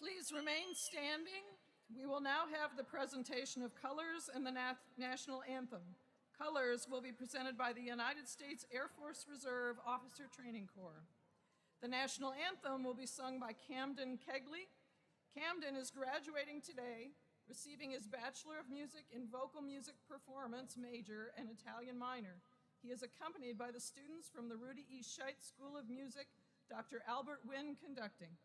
Please remain standing. We will now have the presentation of colors and the national anthem. Colors will be presented by the United States Air Force Reserve Officer Training Corps. The national anthem will be sung by Camden Kegley. Camden is graduating today, receiving his Bachelor of Music in Vocal Music Performance major and Italian minor. He is accompanied by the students from the Rudy E. Scheidt School of Music, Dr. Albert Wynn conducting.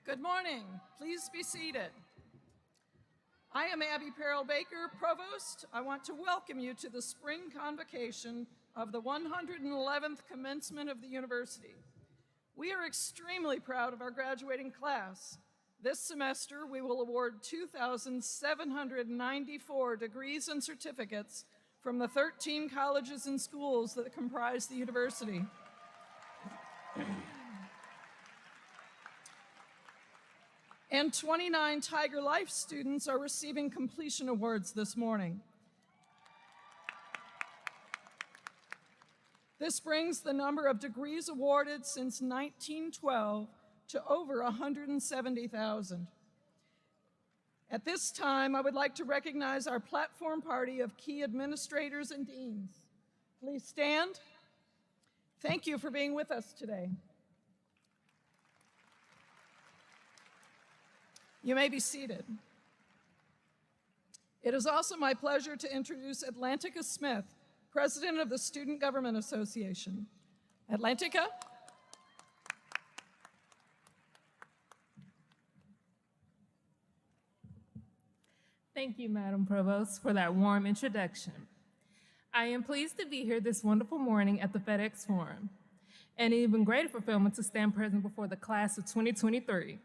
Good morning. Please be seated. I am Abby Perrell Baker, Provost. I want to welcome you to the spring convocation of the 111th commencement of the university. We are extremely proud of our graduating class. This semester, we will award 2,794 degrees and certificates from the 13 colleges and schools that comprise the university. And 29 TigerLIFE students are receiving completion awards this morning. This brings the number of degrees awarded since 1912 to over 170,000. At this time, I would like to recognize our platform party of key administrators and deans. Please stand. Thank you for being with us today. You may be seated. It is also my pleasure to introduce Atlantica Smith, President of the Student Government Association. Atlantica. Thank you, Madam Provost, for that warm introduction. I am pleased to be here this wonderful morning at the FedEx Forum, and even greater fulfillment to stand present before the class of 2023.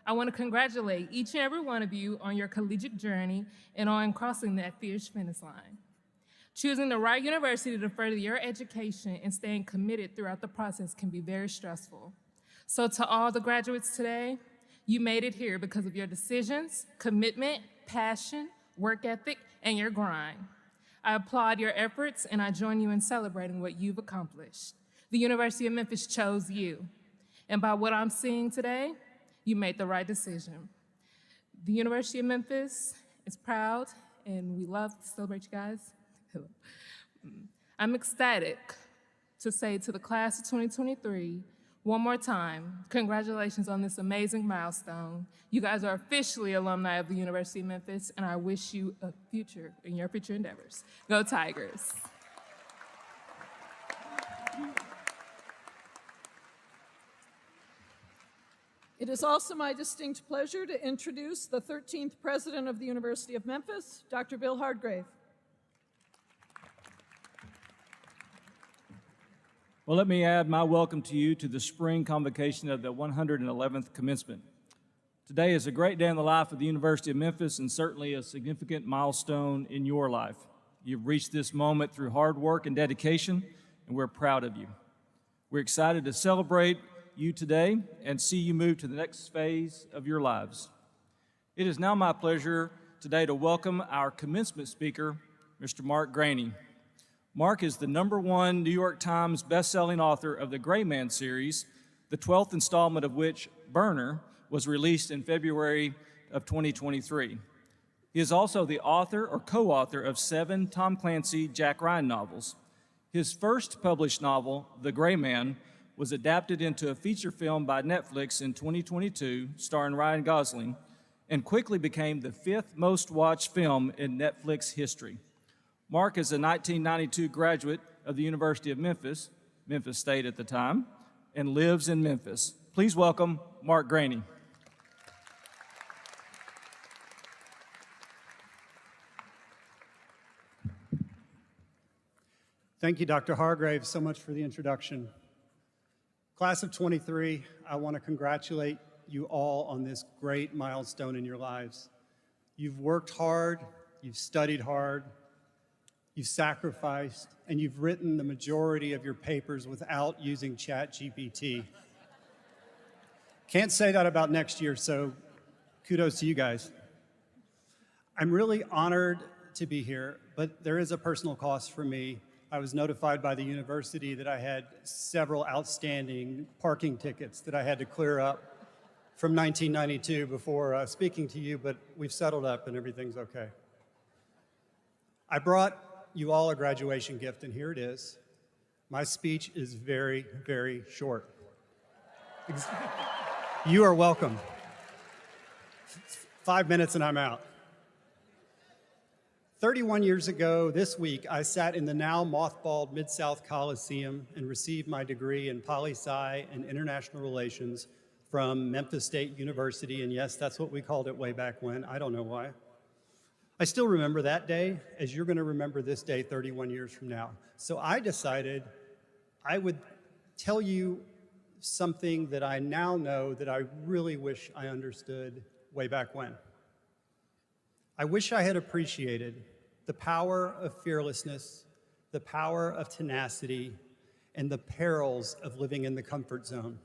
I want to congratulate each and every one of you on your collegiate journey and on crossing that fierce finish line. Choosing the right university to further your education and staying committed throughout the process can be very stressful. So to all the graduates today, you made it here because of your decisions, commitment, passion, work ethic, and your grind. I applaud your efforts and I join you in celebrating what you've accomplished. The University of Memphis chose you. And by what I'm seeing today, you made the right decision. The University of Memphis is proud and we love to celebrate you guys. Hello. I'm ecstatic to say to the class of 2023, one more time, congratulations on this amazing milestone. You guys are officially alumni of the University of Memphis, and I wish you a future in your future endeavors. Go Tigers. It is also my distinct pleasure to introduce the 13th President of the University of Memphis, Dr. Bill Hardgrave. Well, let me add my welcome to you to the spring convocation of the 111th Commencement. Today is a great day in the life of the University of Memphis and certainly a significant milestone in your life. You've reached this moment through hard work and dedication, and we're proud of you. We're excited to celebrate you today and see you move to the next phase of your lives. It is now my pleasure today to welcome our commencement speaker, Mr. Mark Graney. Mark is the #1 New York Times bestselling author of the Gray Man series, the 12th installment of which, Burner, was released in February of 2023. He is also the author or co-author of 7 Tom Clancy Jack Ryan novels. His first published novel, The Gray Man, was adapted into a feature film by Netflix in 2022, starring Ryan Gosling, and quickly became the 5th most watched film in Netflix history. Mark is a 1992 graduate of the University of Memphis, Memphis State at the time, and lives in Memphis. Please welcome Mark Graney. Thank you, Dr. Hargrave, so much for the introduction. Class of 23, I want to congratulate you all on this great milestone in your lives. You've worked hard, you've studied hard, you've sacrificed, and you've written the majority of your papers without using ChatGPT. Can't say that about next year, so kudos to you guys. I'm really honored to be here, but there is a personal cost for me. I was notified by the university that I had several outstanding parking tickets that I had to clear up from 1992 before speaking to you, but we've settled up and everything's okay. I brought you all a graduation gift, and here it is. My speech is very, very short. You are welcome. 5 minutes and I'm out. 31 years ago this week, I sat in the now mothballed Mid-South Coliseum and received my degree in poli-sci and international relations from Memphis State University, and yes, that's what we called it way back when. I don't know why. I still remember that day, as you're going to remember this day 31 years from now. So I decided I would tell you something that I now know that I really wish I understood way back when. I wish I had appreciated the power of fearlessness, the power of tenacity, and the perils of living in the comfort zone.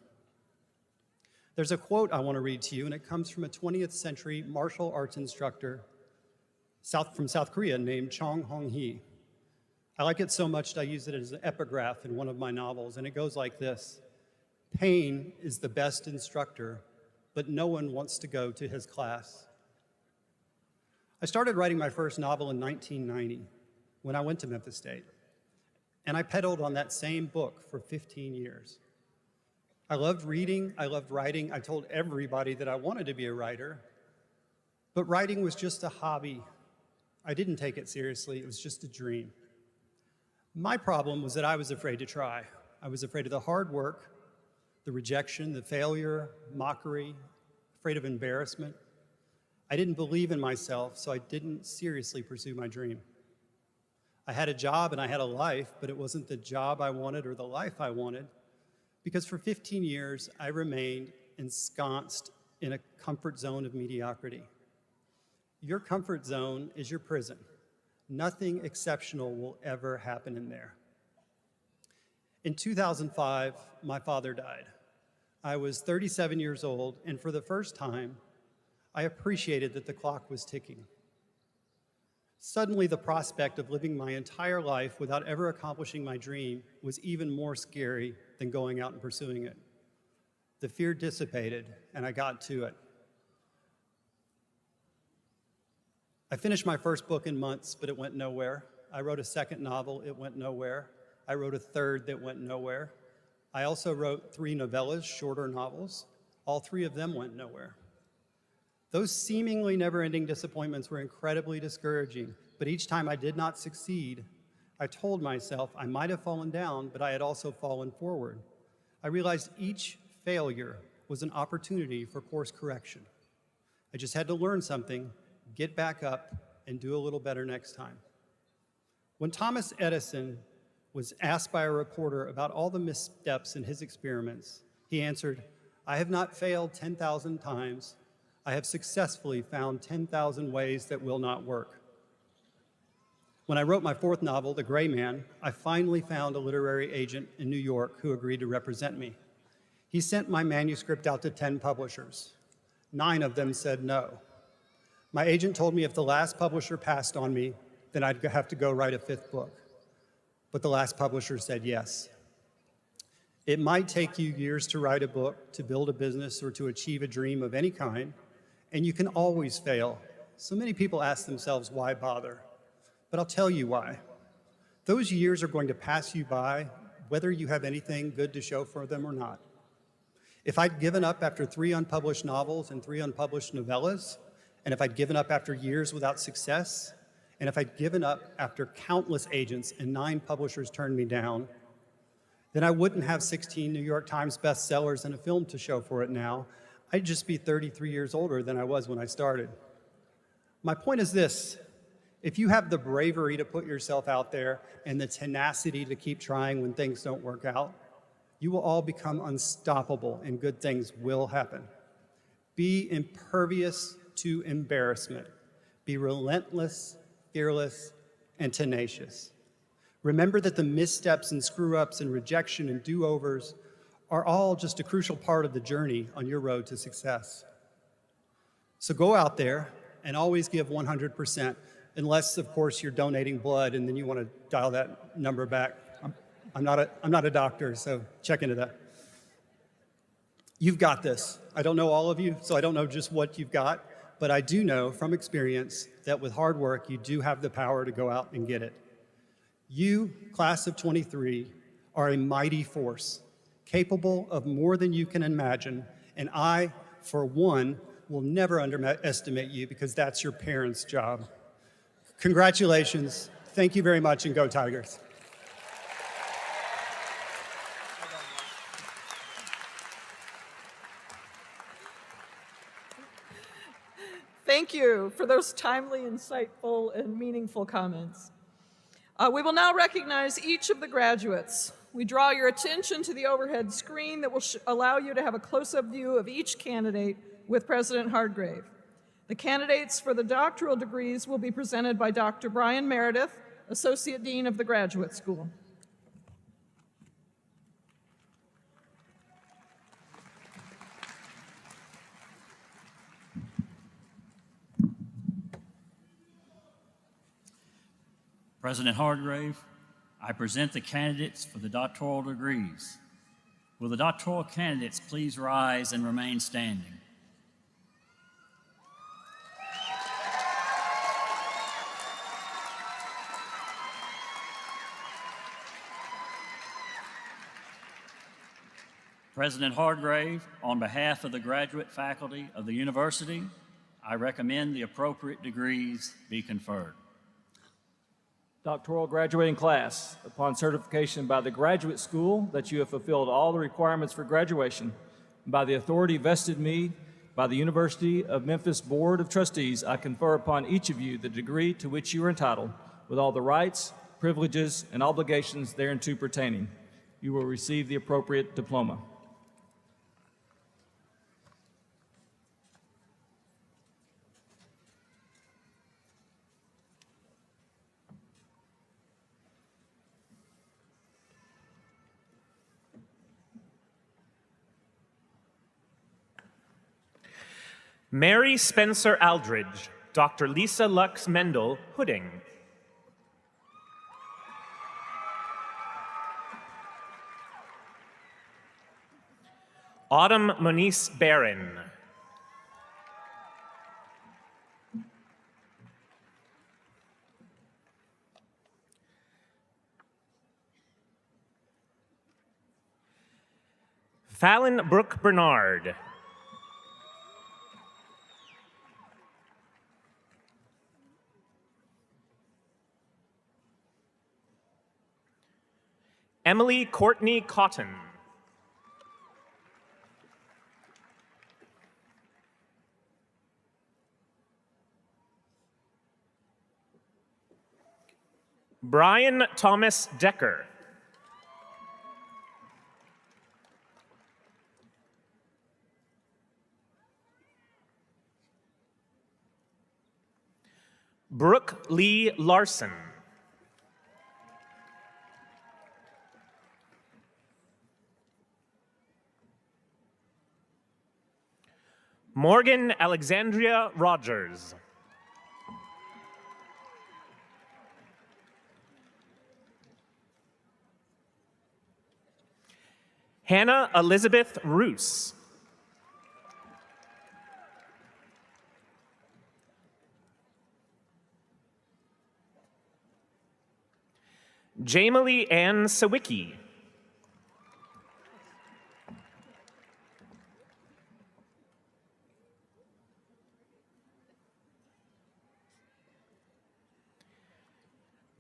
There's a quote I want to read to you, and it comes from a 20th century martial arts instructor from South Korea named Chong Hong-hee. I like it so much that I use it as an epigraph in one of my novels, and it goes like this: "Pain is the best instructor, but no one wants to go to his class." I started writing my first novel in 1990 when I went to Memphis State, and I peddled on that same book for 15 years. I loved reading, I loved writing. I told everybody that I wanted to be a writer, but writing was just a hobby. I didn't take it seriously, it was just a dream. My problem was that I was afraid to try. I was afraid of the hard work, the rejection, the failure, mockery, afraid of embarrassment. I didn't believe in myself, so I didn't seriously pursue my dream. I had a job and I had a life, but it wasn't the job I wanted or the life I wanted, because for 15 years, I remained ensconced in a comfort zone of mediocrity. Your comfort zone is your prison. Nothing exceptional will ever happen in there. In 2005, my father died. I was 37 years old, and for the first time, I appreciated that the clock was ticking. Suddenly, the prospect of living my entire life without ever accomplishing my dream was even more scary than going out and pursuing it. The fear dissipated, and I got to it. I finished my first book in months, but it went nowhere. I wrote a second novel, it went nowhere. I wrote a third that went nowhere. I also wrote 3 novellas, shorter novels. All 3 of them went nowhere. Those seemingly never-ending disappointments were incredibly discouraging, but each time I did not succeed, I told myself I might have fallen down, but I had also fallen forward. I realized each failure was an opportunity for course correction. I just had to learn something, get back up, and do a little better next time. When Thomas Edison was asked by a reporter about all the missteps in his experiments, he answered, "I have not failed 10,000 times. I have successfully found 10,000 ways that will not work." When I wrote my 4th novel, The Gray Man, I finally found a literary agent in New York who agreed to represent me. He sent my manuscript out to 10 publishers. 9 of them said no. My agent told me if the last publisher passed on me, then I'd have to go write a 5th book. But the last publisher said yes. It might take you years to write a book, to build a business, or to achieve a dream of any kind, and you can always fail. So many people ask themselves, why bother? But I'll tell you why. Those years are going to pass you by, whether you have anything good to show for them or not. If I'd given up after 3 unpublished novels and 3 unpublished novellas, and if I'd given up after years without success, and if I'd given up after countless agents and 9 publishers turned me down, then I wouldn't have 16 New York Times bestsellers and a film to show for it now. I'd just be 33 years older than I was when I started. My point is this: if you have the bravery to put yourself out there and the tenacity to keep trying when things don't work out, you will all become unstoppable and good things will happen. Be impervious to embarrassment. Be relentless, fearless, and tenacious. Remember that the missteps and screw-ups and rejection and do-overs are all just a crucial part of the journey on your road to success. So go out there and always give 100%, unless, of course, you're donating blood and then you want to dial that number back. I'm not a doctor, so check into that. You've got this. I don't know all of you, so I don't know just what you've got, but I do know from experience that with hard work, you do have the power to go out and get it. You, class of 23, are a mighty force, capable of more than you can imagine, and I, for one, will never underestimate you because that's your parents' job. Congratulations. Thank you very much, and go Tigers. Thank you for those timely, insightful, and meaningful comments. We will now recognize each of the graduates. We draw your attention to the overhead screen that will allow you to have a close-up view of each candidate with President Hargrave. The candidates for the doctoral degrees will be presented by Dr. Brian Meredith, Associate Dean of the Graduate School. President Hargrave, I present the candidates for the doctoral degrees. Will the doctoral candidates please rise and remain standing? President Hargrave, on behalf of the graduate faculty of the university, I recommend the appropriate degrees be conferred. Doctoral graduating class, upon certification by the graduate school that you have fulfilled all the requirements for graduation, and by the authority vested in me By the University of Memphis Board of Trustees, I confer upon each of you the degree to which you are entitled, with all the rights, privileges, and obligations thereunto pertaining. You will receive the appropriate diploma. Mary Spencer Aldridge, Dr. Lisa Lux Mendel, Hooding. Autumn Moniz Barron. Fallon Brooke Bernard. Emily Courtney Cotton. Brian Thomas Decker. Brooke Lee Larson. Morgan Alexandria Rogers. Hannah Elizabeth Roos. Jamily Ann Sawicki.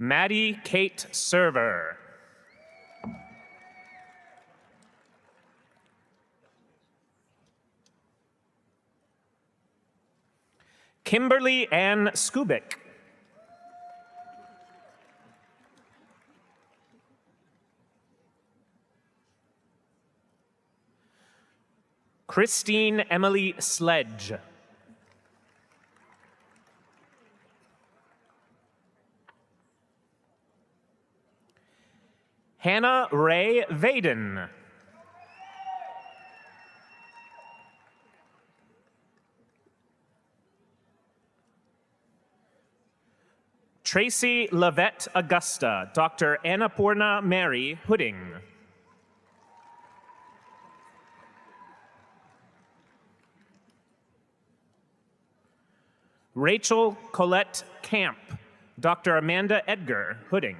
Maddie Kate Server. Kimberly Ann Skubik. Christine Emily Sledge. Hannah Ray Vaden. Tracy Lavette Augusta, Dr. Annapurna Mary Hooding. Rachel Colette Camp, Dr. Amanda Edgar Hooding.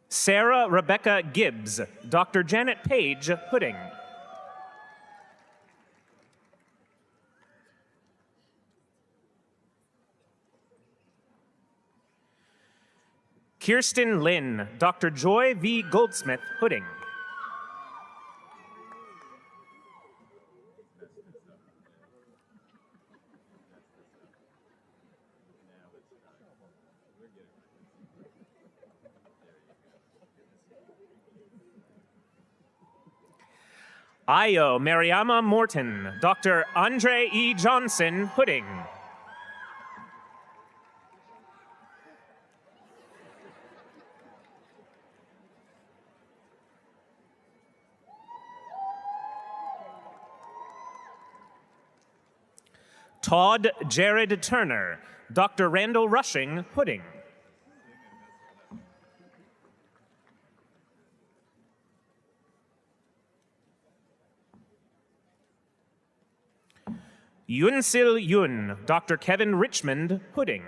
Sarah Rebecca Gibbs, Dr. Janet Page Hooding. Kirsten Lynn, Dr. Joy V. Goldsmith Hooding. Ayo Mariama Morton, Dr. Andre E. Johnson Hooding. Todd Jared Turner, Dr. Randall Rushing Hooding. Yunsil Yun, Dr. Kevin Richmond Hooding.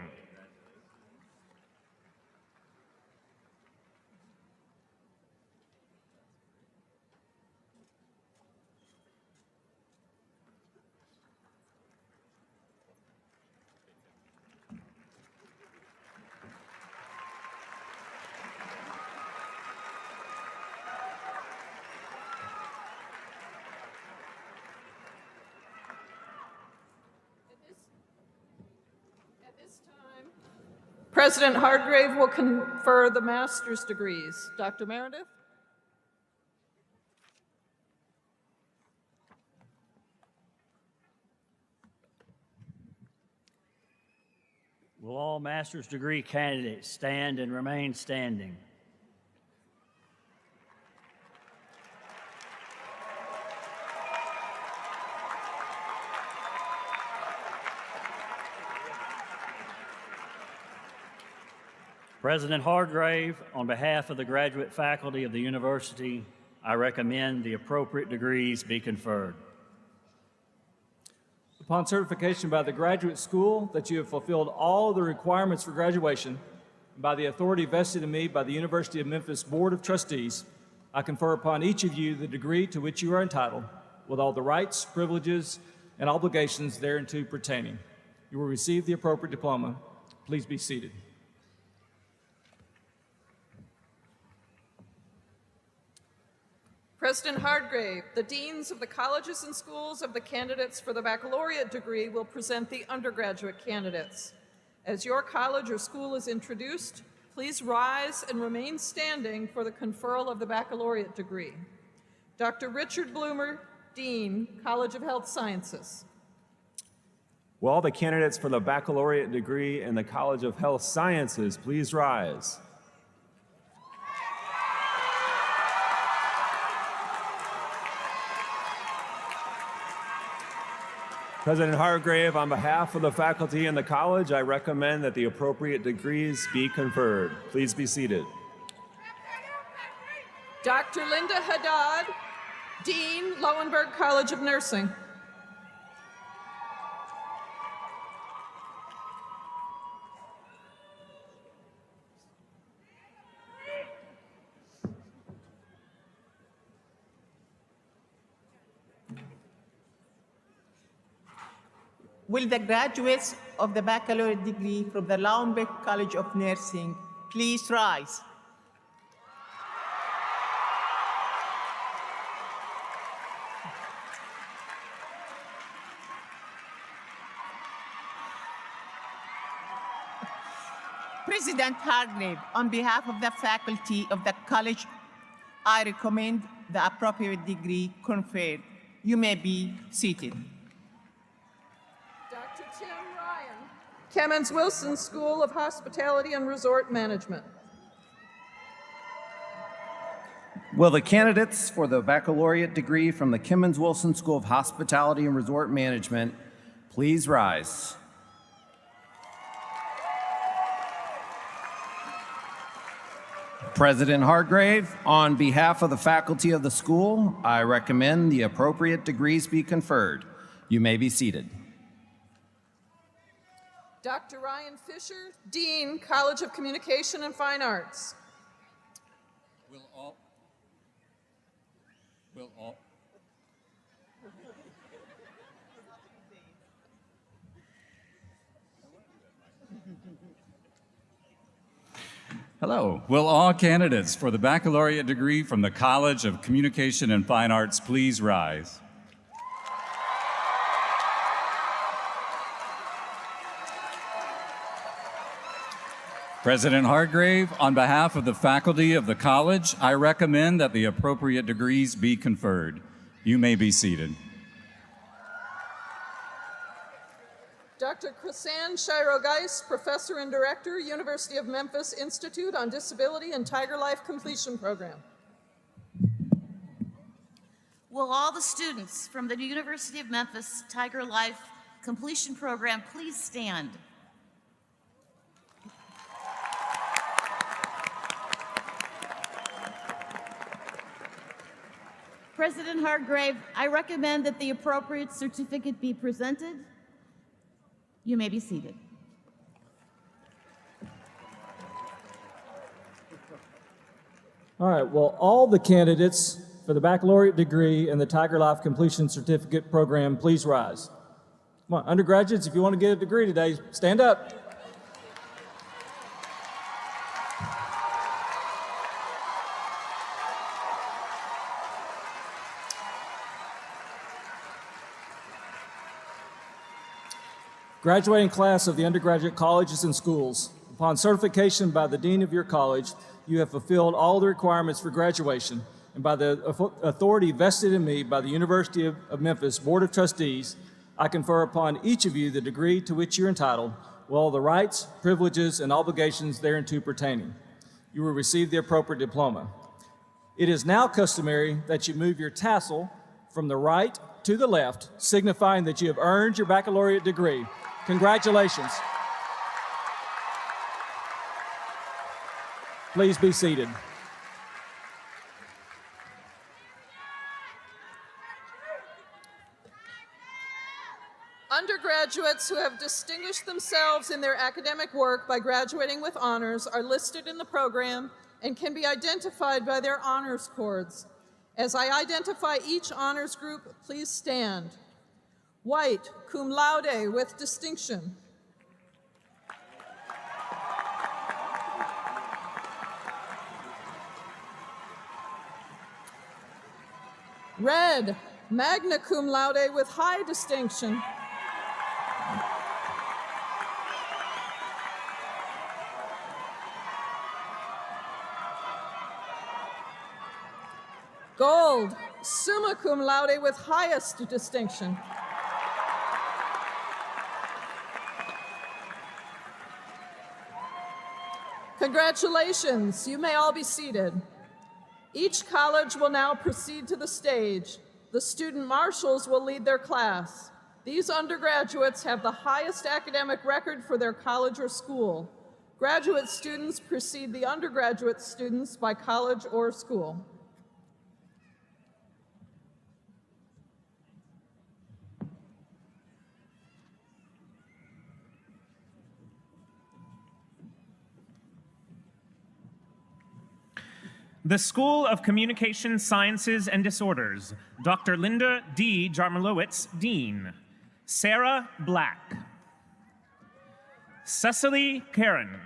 President Hargrave will confer the master's degrees. Dr. Meredith? Will all master's degree candidates stand and remain standing? President Hargrave, on behalf of the graduate faculty of the university, I recommend the appropriate degrees be conferred. Upon certification by the graduate school that you have fulfilled all the requirements for graduation, and by the authority vested in me by the University of Memphis Board of Trustees, I confer upon each of you the degree to which you are entitled, with all the rights, privileges, and obligations thereunto pertaining. You will receive the appropriate diploma. Please be seated. President Hargrave, the deans of the colleges and schools of the candidates for the baccalaureate degree will present the undergraduate candidates. As your college or school is introduced, please rise and remain standing for the conferral of the baccalaureate degree. Dr. Richard Bloomer, Dean, College of Health Sciences. Will all the candidates for the baccalaureate degree in the College of Health Sciences please rise? President Hargrave, on behalf of the faculty and the college, I recommend that the appropriate degrees be conferred. Please be seated. Dr. Linda Haddad, Dean, Loewenberg College of Nursing. Will the graduates of the baccalaureate degree from the Loewenberg College of Nursing please rise? President Hargrave, on behalf of the faculty of the college, I recommend the appropriate degree conferred. You may be seated. Dr. Tim Ryan, Kemmons Wilson School of Hospitality and Resort Management. Will the candidates for the baccalaureate degree from the Kemmons Wilson School of Hospitality and Resort Management please rise? President Hargrave, on behalf of the faculty of the school, I recommend the appropriate degrees be conferred. You may be seated. Dr. Ryan Fisher, Dean, College of Communication and Fine Arts. Hello. Will all candidates for the baccalaureate degree from the College of Communication and Fine Arts please rise? President Hargrave, on behalf of the faculty of the college, I recommend that the appropriate degrees be conferred. You may be seated. Dr. Krisan Shiro-Geis, Professor and Director, University of Memphis Institute on Disability and TigerLIFE Completion Program. Will all the students from the University of Memphis TigerLIFE Completion Program please stand? President Hargrave, I recommend that the appropriate certificate be presented. You may be seated. All right, well, all the candidates for the baccalaureate degree and the TigerLIFE Completion Certificate Program, please rise. Come on, undergraduates, if you want to get a degree today, stand up. Graduating class of the undergraduate colleges and schools, Upon certification by the dean of your college, you have fulfilled all the requirements for graduation, and by the authority vested in me by the University of Memphis Board of Trustees, I confer upon each of you the degree to which you're entitled, with all the rights, privileges, and obligations thereunto pertaining. You will receive the appropriate diploma. It is now customary that you move your tassel from the right to the left, signifying that you have earned your baccalaureate degree. Congratulations. Please be seated. Undergraduates who have distinguished themselves in their academic work by graduating with honors are listed in the program and can be identified by their honors cords. As I identify each honors group, please stand. White, cum laude with distinction. Red, magna cum laude with high distinction. Gold, summa cum laude with highest distinction. Congratulations, you may all be seated. Each college will now proceed to the stage. The student marshals will lead their class. These undergraduates have the highest academic record for their college or school. Graduate students precede the undergraduate students by college or school. The School of Communication Sciences and Disorders, Dr. Linda D. Jarmulowicz, Dean. Sarah Black. Cecily Karen.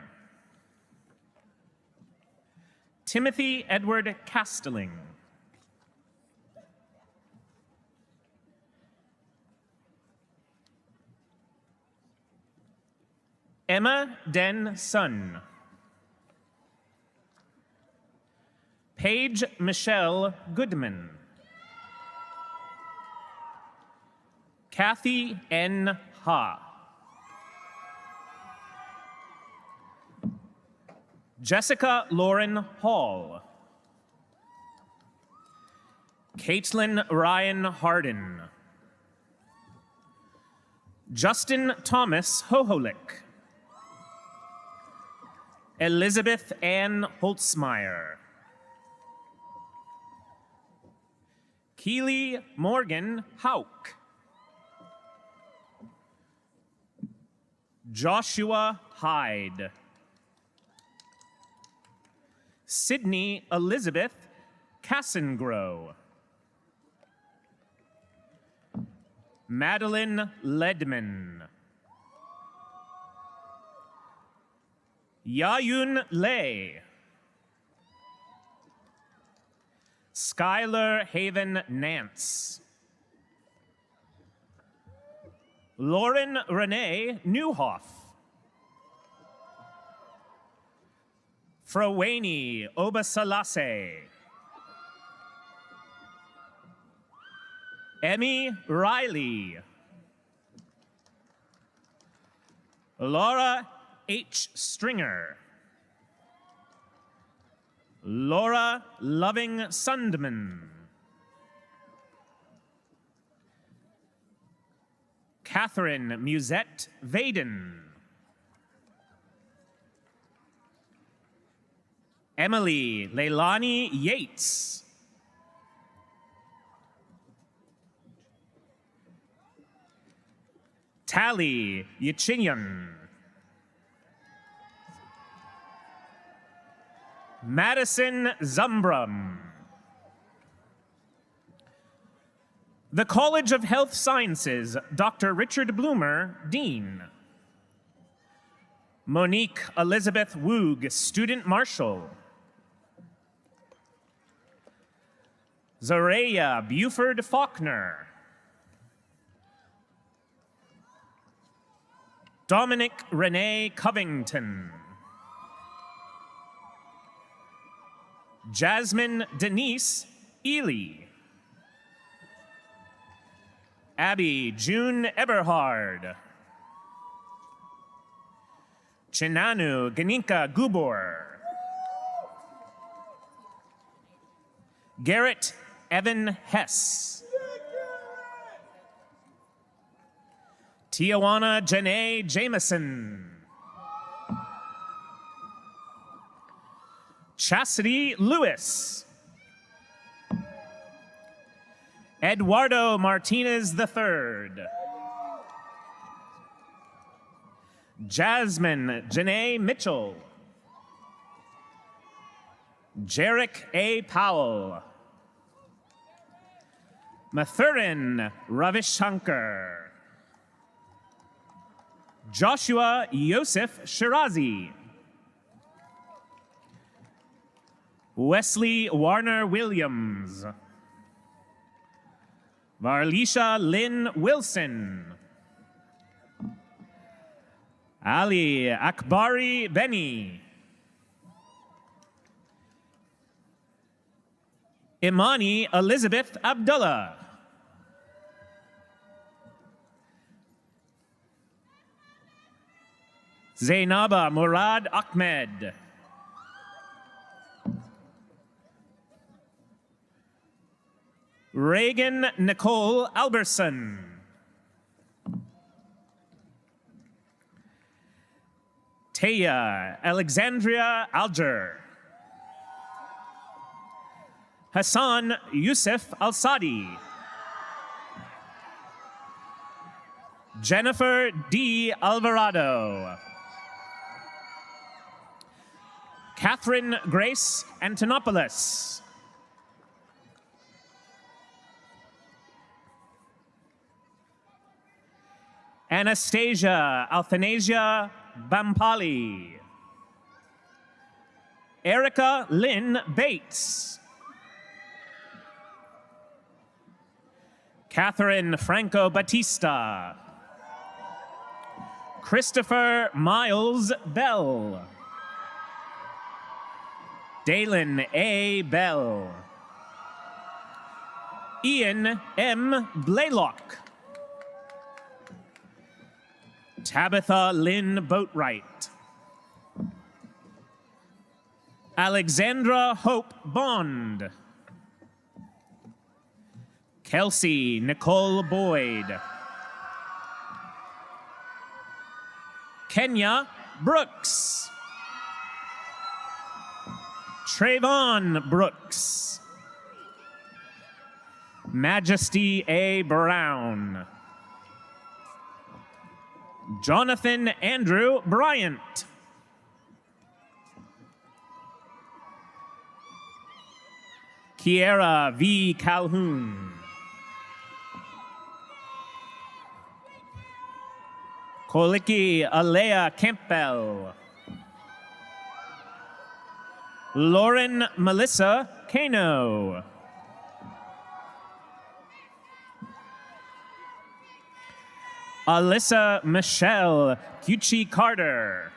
Timothy Edward Castelling. Emma Den Sun. Paige Michelle Goodman. Kathy N. Ha. Jessica Lauren Hall. Caitlin Ryan Harden. Justin Thomas Hoholick. Elizabeth Ann Holtzmeyer. Keely Morgan Hauk. Joshua Hyde. Sydney Elizabeth Cassengrow. Madeline Ledman. Yayun Lei. Skylar Haven Nance. Lauren Renee Newhoff. Froweni Obasalase. Emmy Riley. Laura H. Stringer. Laura Loving Sundman. Catherine Musette Vaden. Emily Leilani Yates. Tally Yichinyan. Madison Zumbrum. The College of Health Sciences, Dr. Richard Bloomer, Dean. Monique Elizabeth Woog, Student Marshal. Zareya Buford Faulkner. Dominic Renee Covington. Jasmine Denise Ely. Abby June Eberhard. Chinanu Ganinka Gubor. Garrett Evan Hess. Tijuana Janae Jameson. Chastity Lewis. Eduardo Martinez III. Jasmine Janae Mitchell. Jarek A. Powell. Mathurin Ravishankar. Joshua Yosef Shirazi. Wesley Warner Williams. Varlisha Lynn Wilson. Ali Akbari Beni. Imani Elizabeth Abdullah. Zainaba Murad Ahmed. Reagan Nicole Alberson. Taya Alexandria Alger. Hassan Yusuf Al-Sadi. Jennifer D. Alvarado. Catherine Grace Antonopoulos. Anastasia Althanasia Bampali. Erica Lynn Bates. Catherine Franco Batista. Christopher Miles Bell. Dalen A. Bell. Ian M. Blaylock. Tabitha Lynn Boatwright. Alexandra Hope Bond. Kelsey Nicole Boyd. Kenya Brooks. Trayvon Brooks. Majesty A. Brown. Jonathan Andrew Bryant. Kiera V. Calhoun. Koliki Alea Campbell. Lauren Melissa Kano. Alyssa Michelle Cucci Carter.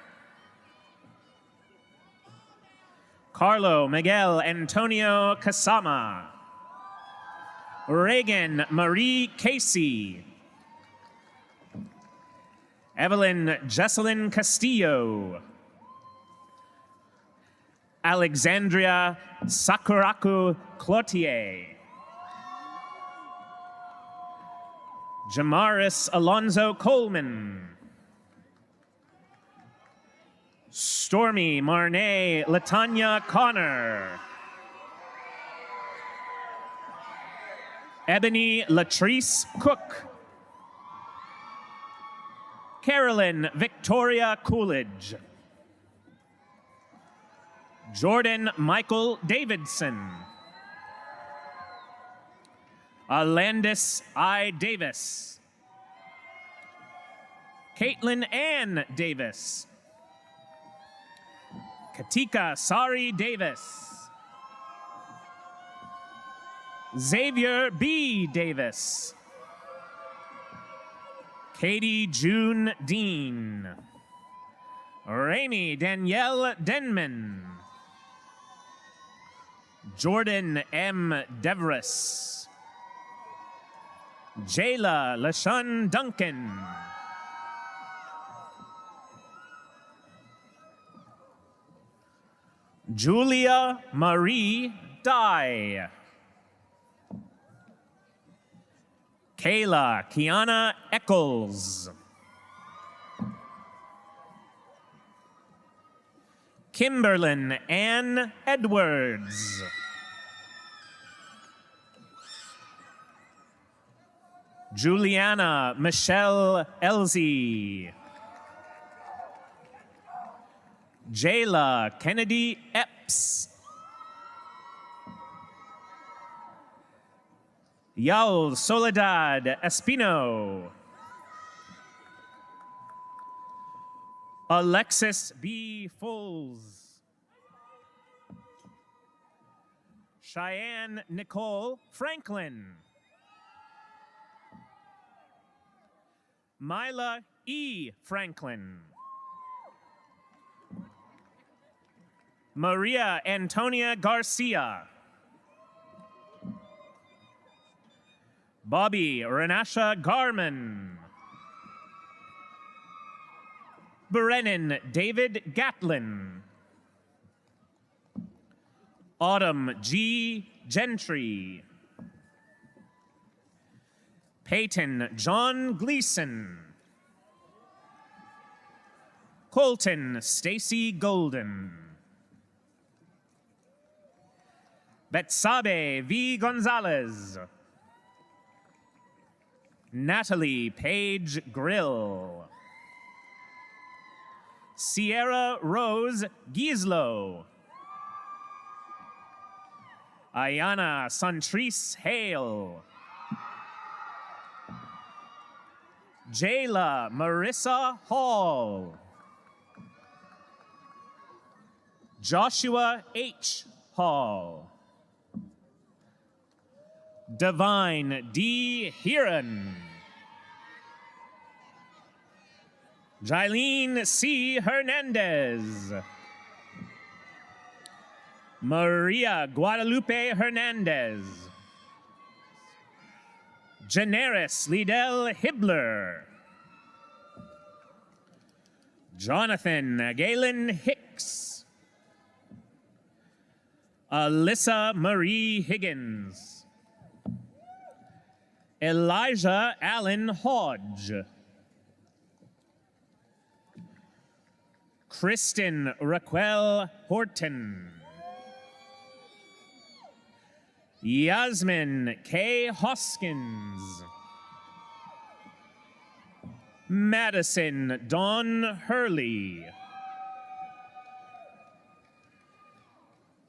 Carlo Miguel Antonio Casama. Reagan Marie Casey. Evelyn Jesselyn Castillo. Alexandria Sakuraku Cloutier. Jamaris Alonzo Coleman. Stormy Marnay Latanya Connor. Ebony Latrice Cook. Carolyn Victoria Coolidge. Jordan Michael Davidson. Alandis I. Davis. Caitlin Ann Davis. Katika Sari Davis. Xavier B. Davis. Katie June Dean. Rami Danielle Denman. Jordan M. Devris. Jayla LaShawn Duncan. Julia Marie Dye. Kayla Kiana Eccles. Kimberlyn Ann Edwards. Juliana Michelle Elsie. Jayla Kennedy Epps. Yael Soledad Espino. Alexis B. Foles. Cheyenne Nicole Franklin. Mila E. Franklin. Maria Antonia Garcia. Bobby Renasha Garman. Brennan David Gatlin. Autumn G. Gentry. Peyton John Gleason. Colton Stacy Golden. Betsabe V. Gonzalez. Natalie Page Grill. Sierra Rose Gieslow. Ayana Santrice Hale. Jayla Marissa Hall. Joshua H. Hall. Divine D. Heron. Jailene C. Hernandez. Maria Guadalupe Hernandez. Janaris Liddell Hibbler. Jonathan Galen Hicks. Alyssa Marie Higgins. Elijah Allen Hodge. Kristen Raquel Horton. Yasmin K. Hoskins. Madison Dawn Hurley.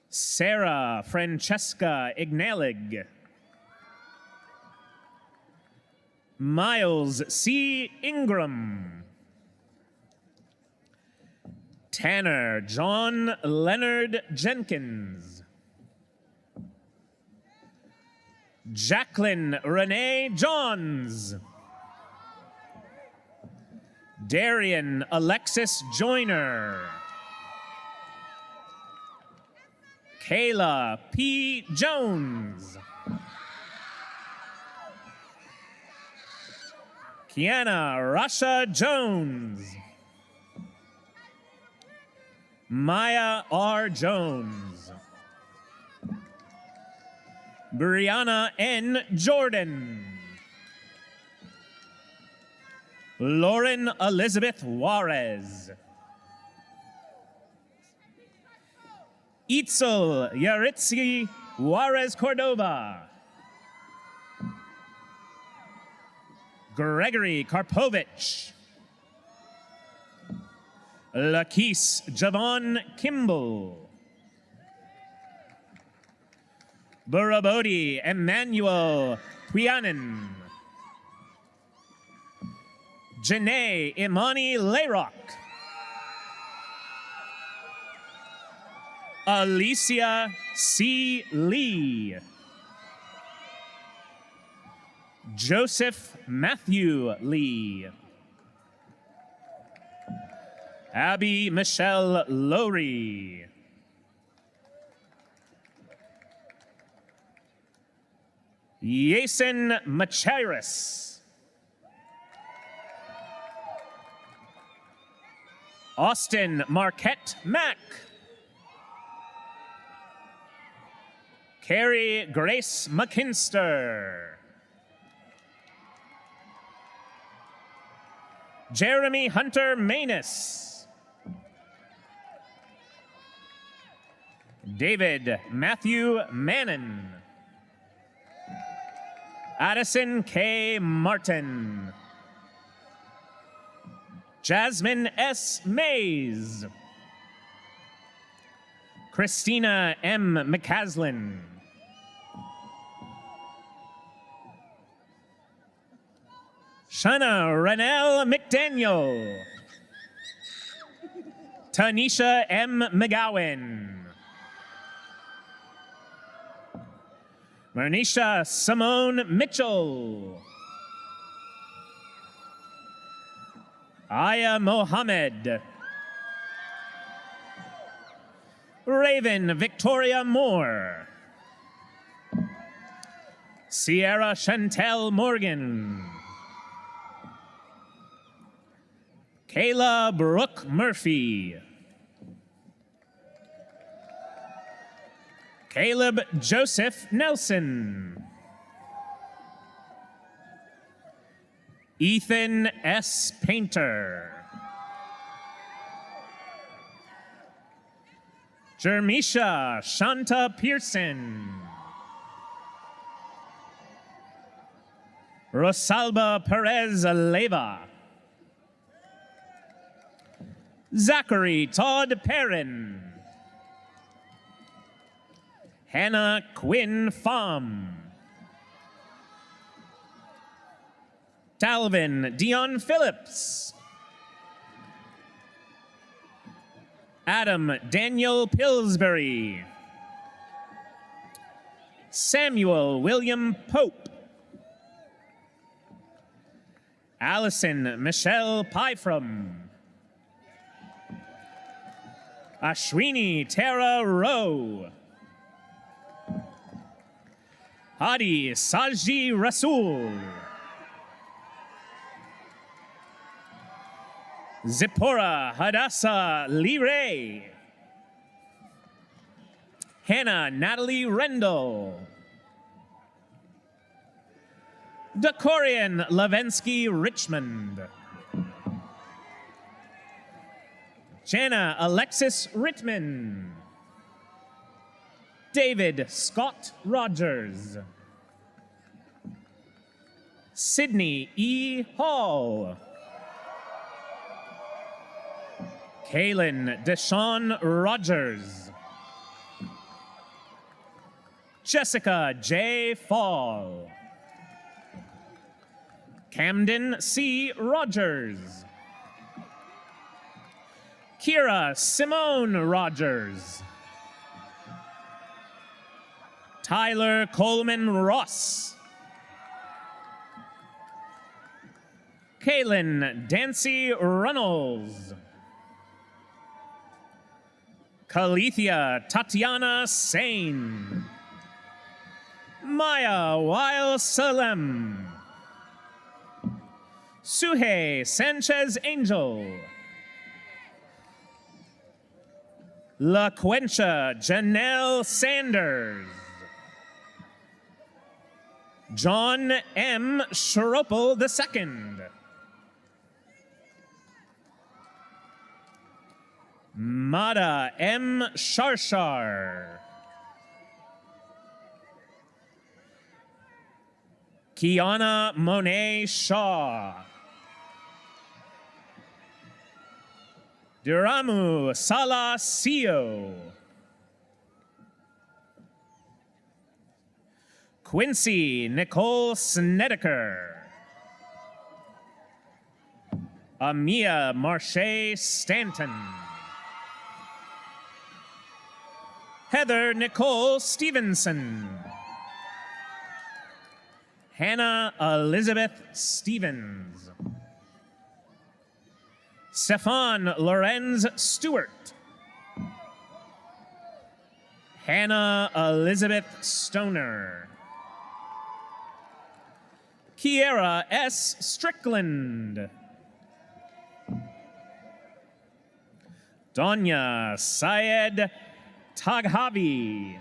Sarah Francesca Ignalig. Miles C. Ingram. Tanner John Leonard Jenkins. Jacqueline Renee Johns. Darian Alexis Joyner. Kayla P. Jones. Kiana Rasha Jones. Maya R. Jones. Brianna N. Jordan. Lauren Elizabeth Juarez. Itzel Yaritzi Juarez Cordova. Gregory Karpovich. Lakis Javon Kimball. Burabodi Emmanuel Puyanin. Janae Imani Layrock. Alicia C. Lee. Joseph Matthew Lee. Abby Michelle Lowry. Yasin Machiris. Austin Marquette Mack. Carrie Grace McKinster. Jeremy Hunter Manus. David Matthew Mannon. Addison K. Martin. Jasmine S. Mays. Christina M. McCaslin. Shanna Renelle McDaniel. Tanisha M. McGowan. Marnisha Simone Mitchell. Aya Mohammed. Raven Victoria Moore. Sierra Chantel Morgan. Kayla Brooke Murphy. Caleb Joseph Nelson. Ethan S. Painter. Jermisha Shanta Pearson. Rosalba Perez Leva. Zachary Todd Perrin. Hannah Quinn Pham. Talvin Dion Phillips. Adam Daniel Pillsbury. Samuel William Pope. Allison Michelle Pyfrom. Ashwini Tara Rowe. Hadi Sajji Rasool. Zipporah Hadassah Lee. Hannah Natalie Rendell. Dakorian Lavensky Richmond. Jana Alexis Rittman. David Scott Rogers. Sydney E. Hall. Kaylin Deshawn Rogers. Jessica J. Fall. Camden C. Rogers. Kira Simone Rogers. Tyler Coleman Ross. Kaylin Dancy Runnels. Kalithia Tatiana Sane. Maya Weil Salem. Suhey Sanchez Angel. La Quencha Janelle Sanders. John M. Schroppel II. Mada M. Sharshar. Kiana Monet Shaw. Diramu Salah Sio. Quincy Nicole Snedeker. Amia Marche Stanton. Heather Nicole Stevenson. Hannah Elizabeth Stevens. Stefan Lorenz Stewart. Hannah Elizabeth Stoner. Kiera S. Strickland. Donya Syed Taghavi.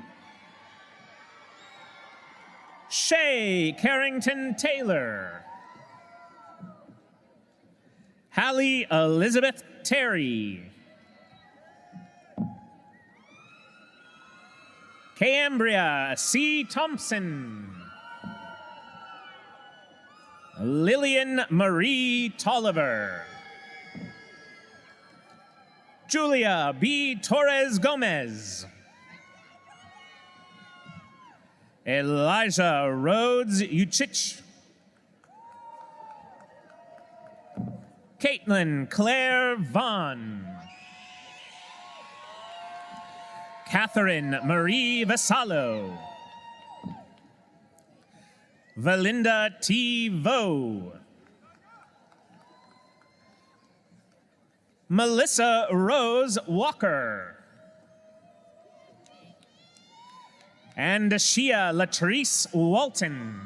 Shay Carrington Taylor. Hallie Elizabeth Terry. Cambria C. Thompson. Lillian Marie Tolliver. Julia B. Torres Gomez. Elijah Rhodes Uchich. Caitlin Claire Vaughn. Catherine Marie Vassallo. Valinda T. Vo. Melissa Rose Walker. And Ashia Latrice Walton.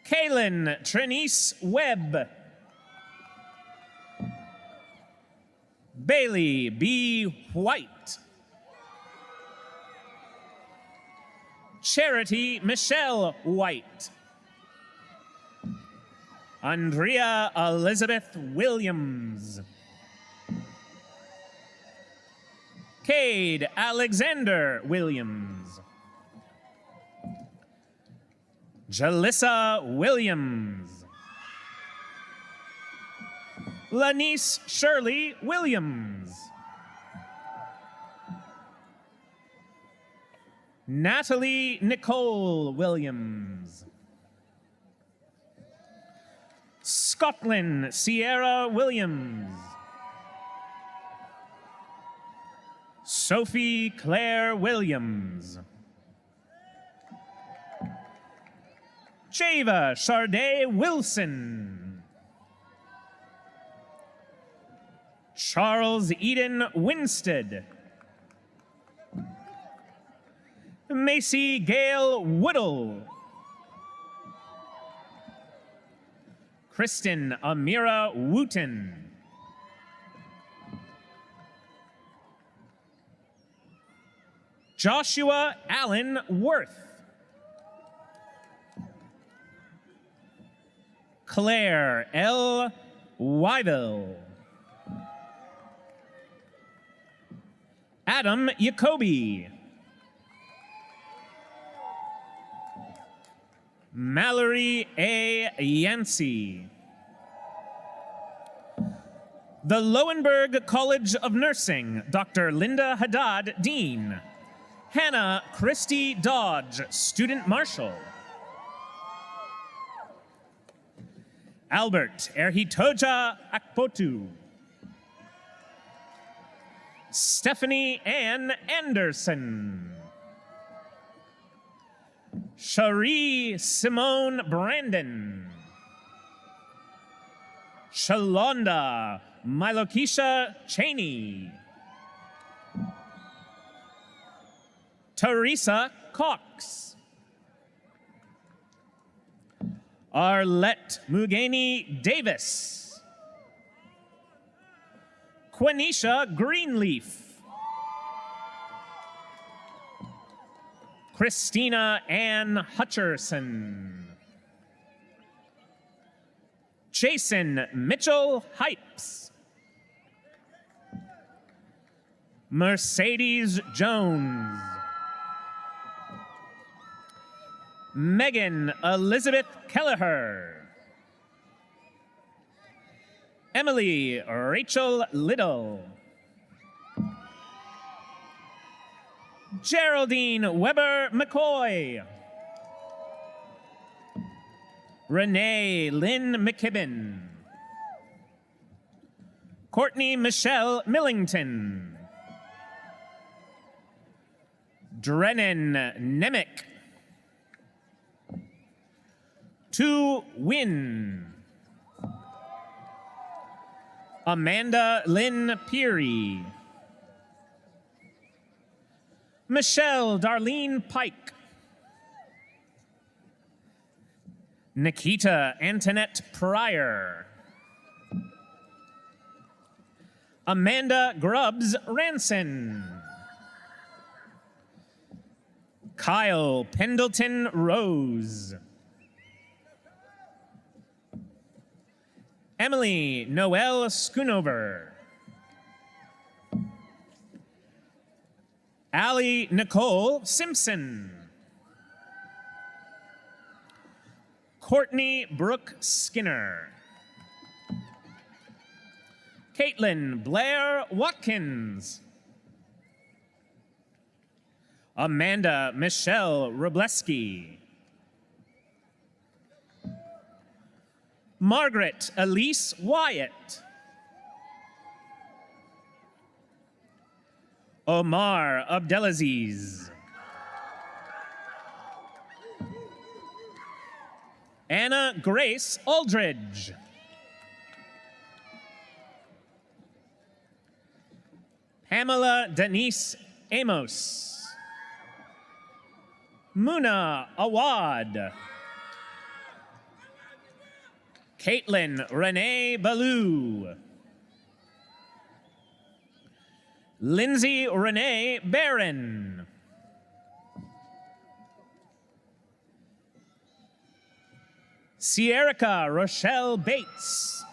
Kaylin Trinice Webb. Bailey B. White. Charity Michelle White. Andrea Elizabeth Williams. Cade Alexander Williams. Jalissa Williams. Lanice Shirley Williams. Natalie Nicole Williams. Scotland Sierra Williams. Sophie Claire Williams. Java Sharday Wilson. Charles Eden Winstead. Macy Gale Woodall. Kristen Amira Wooten. Joshua Allen Worth. Claire L. Wyville. Adam Jacoby. Mallory A. Yancey. The Loewenberg College of Nursing, Dr. Linda Haddad, Dean. Hannah Christie Dodge, Student Marshal. Albert Erhitoja Akpotu. Stephanie Ann Anderson. Cherie Simone Brandon. Shalonda Milokisha Cheney. Teresa Cox. Arlette Mugeni Davis. Quenisha Greenleaf. Christina Ann Hutcherson. Jason Mitchell Hypes. Mercedes Jones. Megan Elizabeth Kelleher. Emily Rachel Little. Geraldine Weber McCoy. Renee Lynn McKibben. Courtney Michelle Millington. Drennan Nemick. Tu Win. Amanda Lynn Peary. Michelle Darlene Pike. Nikita Antoinette Pryor. Amanda Grubbs Ranson. Kyle Pendleton Rose. Emily Noel Schoonover. Allie Nicole Simpson. Courtney Brooke Skinner. Caitlin Blair Watkins. Amanda Michelle Robleski. Margaret Elise Wyatt. Omar Abdelaziz. Anna Grace Aldridge. Pamela Denise Amos. Muna Awad. Caitlin Renee Ballou. Lindsay Renee Barron. Sierra Rochelle Bates.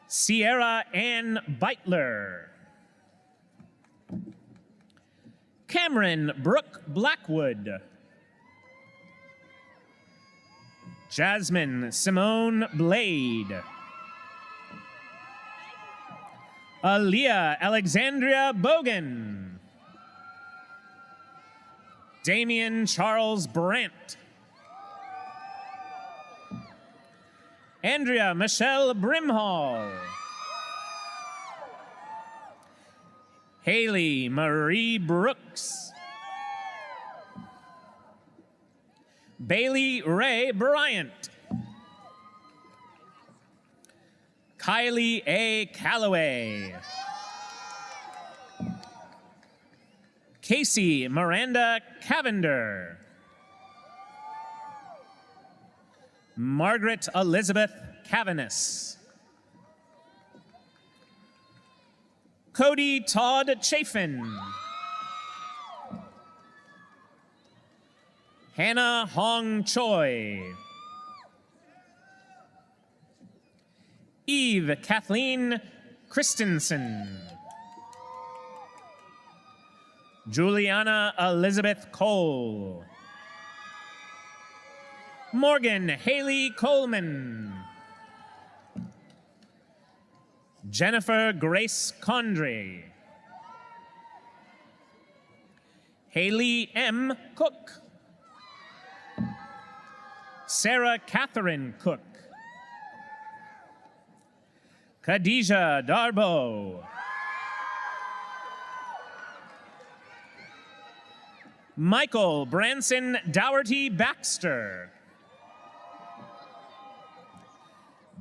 Sierra Ann Beitler. Cameron Brooke Blackwood. Jasmine Simone Blade. Aaliyah Alexandria Bogan. Damian Charles Brandt. Andrea Michelle Brimhall. Haley Marie Brooks. Bailey Ray Bryant. Kylie A. Calloway. Casey Miranda Cavender. Margaret Elizabeth Cavanis. Cody Todd Chafin. Hannah Hong Choi. Eve Kathleen Christensen. Juliana Elizabeth Cole. Morgan Haley Coleman. Jennifer Grace Condrey. Haley M. Cook. Sarah Catherine Cook. Khadijah Darbo. Michael Branson Dougherty Baxter.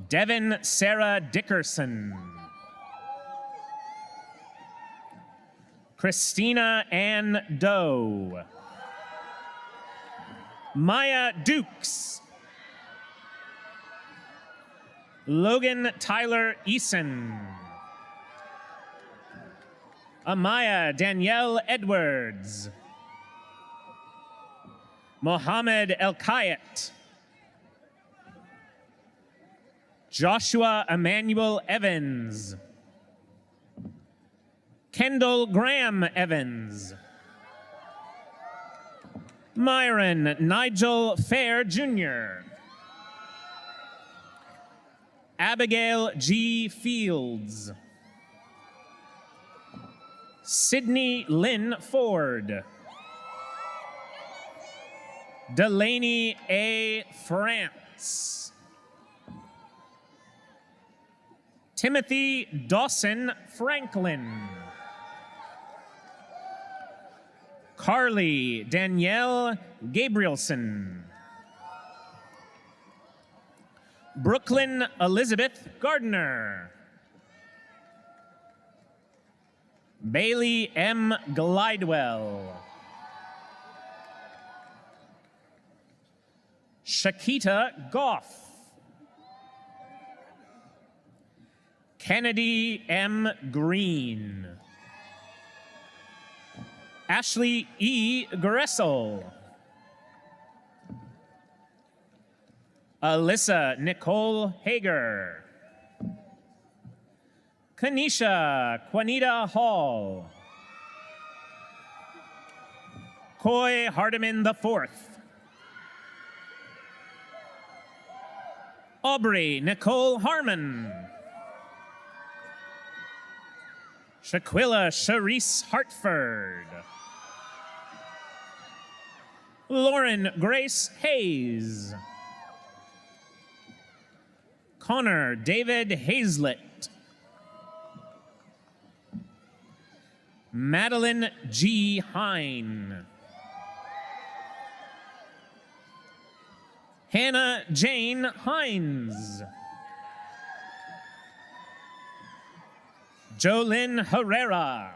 Devin Sarah Dickerson. Christina Ann Doe. Maya Dukes. Logan Tyler Eason. Amaya Danielle Edwards. Mohammed El-Kayet. Joshua Emmanuel Evans. Kendall Graham Evans. Myron Nigel Fair Jr. Abigail G. Fields. Sydney Lynn Ford. Delaney A. France. Timothy Dawson Franklin. Carly Danielle Gabrielson. Brooklyn Elizabeth Gardner. Bailey M. Glidewell. Shakita Goff. Kennedy M. Green. Ashley E. Gressel. Alyssa Nicole Hager. Kanisha Juanita Hall. Coy Hardiman IV. Aubrey Nicole Harmon. Shaquilla Sharice Hartford. Lauren Grace Hayes. Connor David Hazlett. Madeline G. Hine. Hannah Jane Hines. Jolynn Herrera.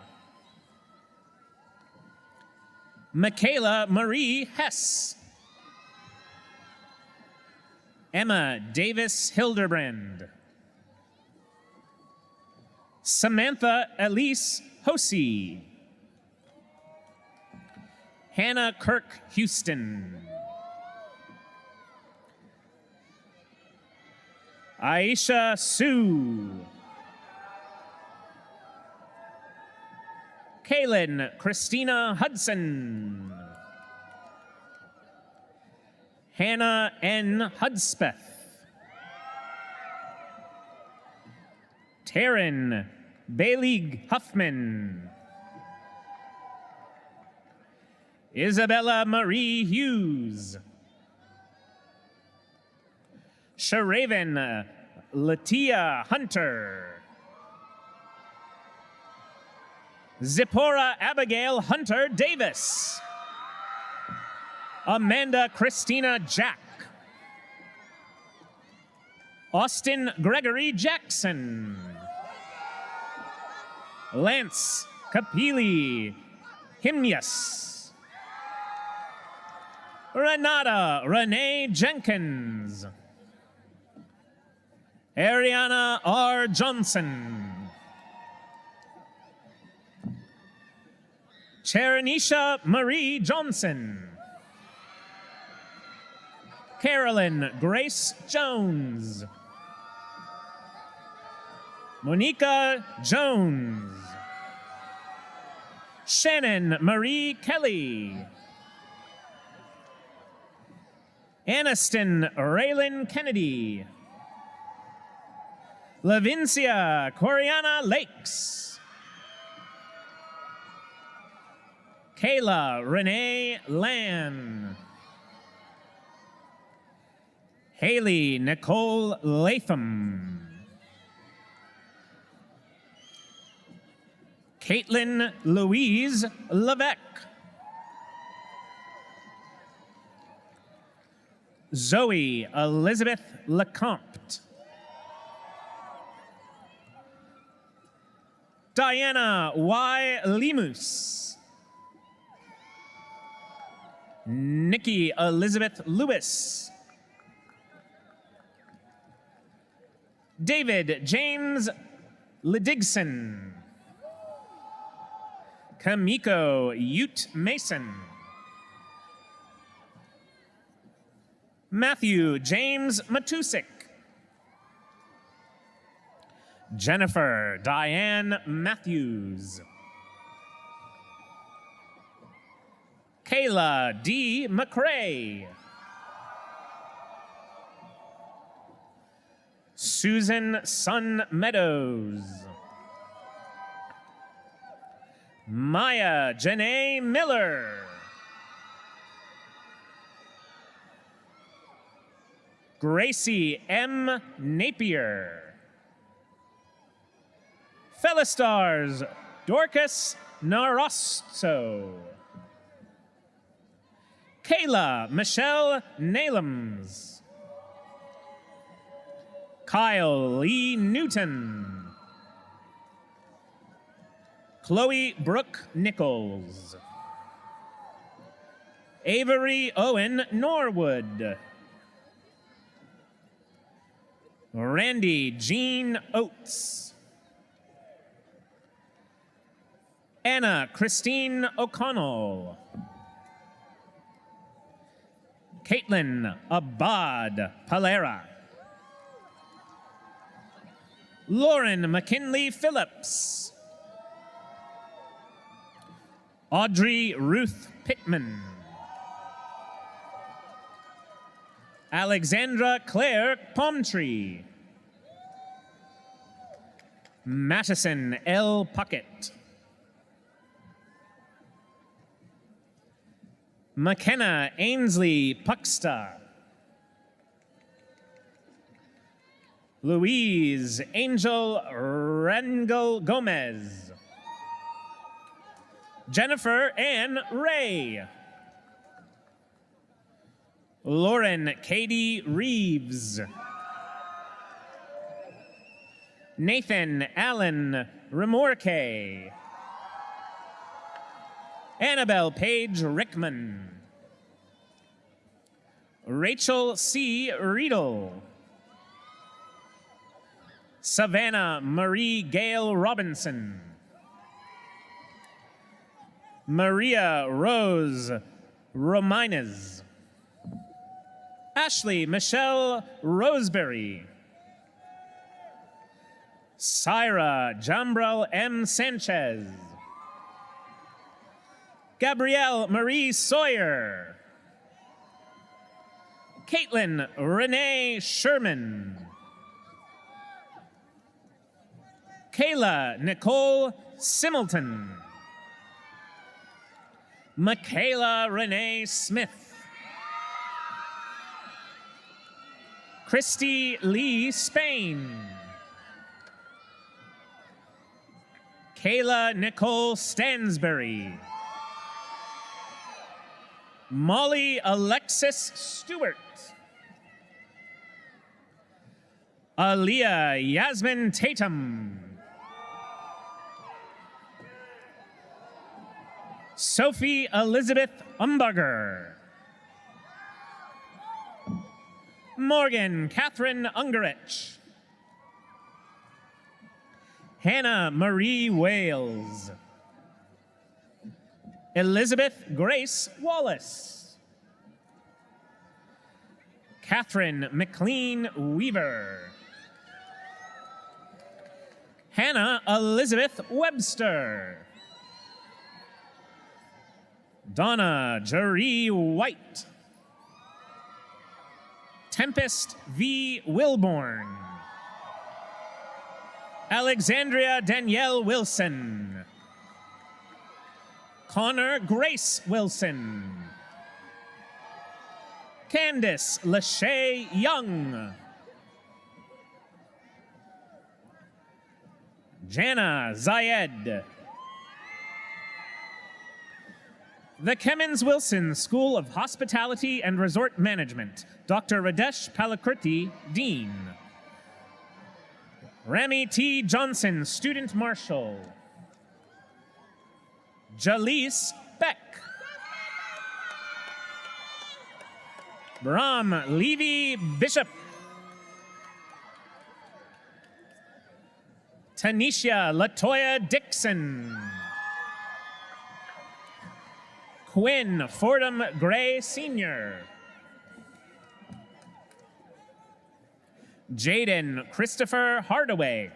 Michaela Marie Hess. Emma Davis Hildebrand. Samantha Elise Hosey. Hannah Kirk Houston. Aisha Sue. Kaylin Christina Hudson. Hannah N. Hudspeth. Taryn Bailey Huffman. Isabella Marie Hughes. Sharaven Latia Hunter. Zipporah Abigail Hunter Davis. Amanda Christina Jack. Austin Gregory Jackson. Lance Kapili Himnius. Renata Renee Jenkins. Ariana R. Johnson. Cheranisha Marie Johnson. Carolyn Grace Jones. Monica Jones. Shannon Marie Kelly. Aniston Raylan Kennedy. Lavincia Coriana Lakes. Kayla Renee Lan. Haley Nicole Latham. Caitlin Louise Levesque. Zoe Elizabeth Lecomte. Diana Y. Lemus. Nikki Elizabeth Lewis. David James Ledigson. Kamiko Ute Mason. Matthew James Matusik. Jennifer Diane Matthews. Kayla D. McCrae. Susan Sun Meadows. Maya Janae Miller. Gracie M. Napier. Felistars Dorcas Narosto. Kayla Michelle Nalams. Kyle Lee Newton. Chloe Brooke Nichols. Avery Owen Norwood. Randy Jean Oates. Anna Christine O'Connell. Caitlin Abad Palera. Lauren McKinley Phillips. Audrey Ruth Pittman. Alexandra Claire Palmtree. Madison L. Puckett. McKenna Ainsley Pucksta. Louise Angel Rangel Gomez. Jennifer Ann Ray. Lauren Katie Reeves. Nathan Allen Remorque. Annabelle Page Rickman. Rachel C. Riedel. Savannah Marie Gale Robinson. Maria Rose Rominez. Ashley Michelle Roseberry. Syra Jambrel M. Sanchez. Gabrielle Marie Sawyer. Caitlin Renee Sherman. Kayla Nicole Similton. Michaela Renee Smith. Christy Lee Spain. Kayla Nicole Stansbury. Molly Alexis Stewart. Aaliyah Yasmin Tatum. Sophie Elizabeth Umberger. Morgan Catherine Ungerich. Hannah Marie Wales. Elizabeth Grace Wallace. Catherine McLean Weaver. Hannah Elizabeth Webster. Donna Jeree White. Tempest V. Wilborn. Alexandria Danielle Wilson. Connor Grace Wilson. Candace Lachey Young. Jana Zayed. The Kemmons Wilson School of Hospitality and Resort Management, Dr. Radesh Palakriti, Dean. Rami T. Johnson, Student Marshal. Jalise Beck. Brahm Levy Bishop. Tanisha Latoya Dixon. Quinn Fordham Gray Sr. Jaden Christopher Hardaway.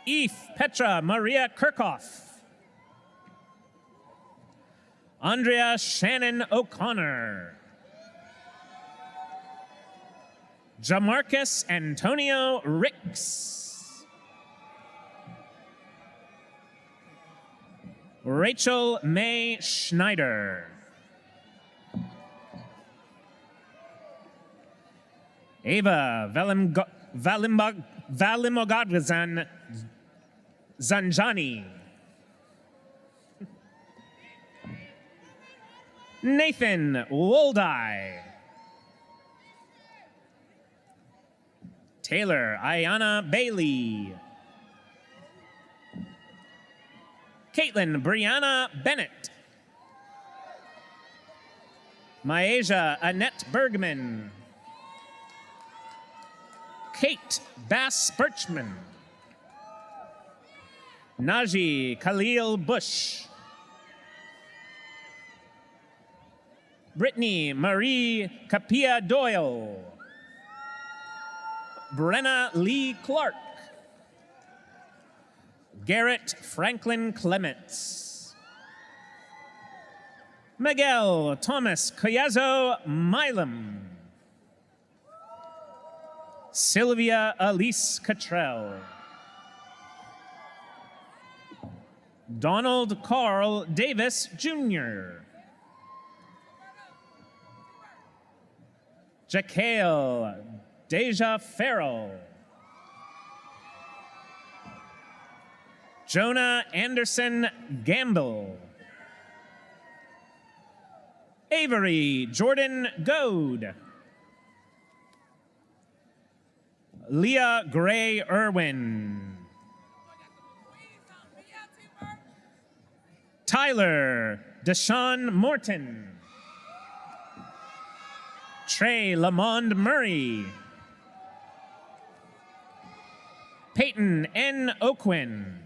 Eve Petra Maria Kirchhoff. Andrea Shannon O'Connor. Jamarcus Antonio Ricks. Rachel May Schneider. Ava Valimogadrazan Zanjani. Nathan Woldai. Taylor Ayana Bailey. Caitlin Brianna Bennett. Myasia Annette Bergman. Kate Bass Birchman. Naji Khalil Bush. Brittany Marie Capia Doyle. Brenna Lee Clark. Garrett Franklin Clements. Miguel Thomas Collazo Milam. Sylvia Elise Cottrell. Donald Carl Davis, Jr. Jaquel Deja Farrell. Jonah Anderson Gamble. Avery Jordan Goad. Leah Gray Irwin. Tyler Deshaun Morton. Trey Lamond Murray. Peyton N. Oquin.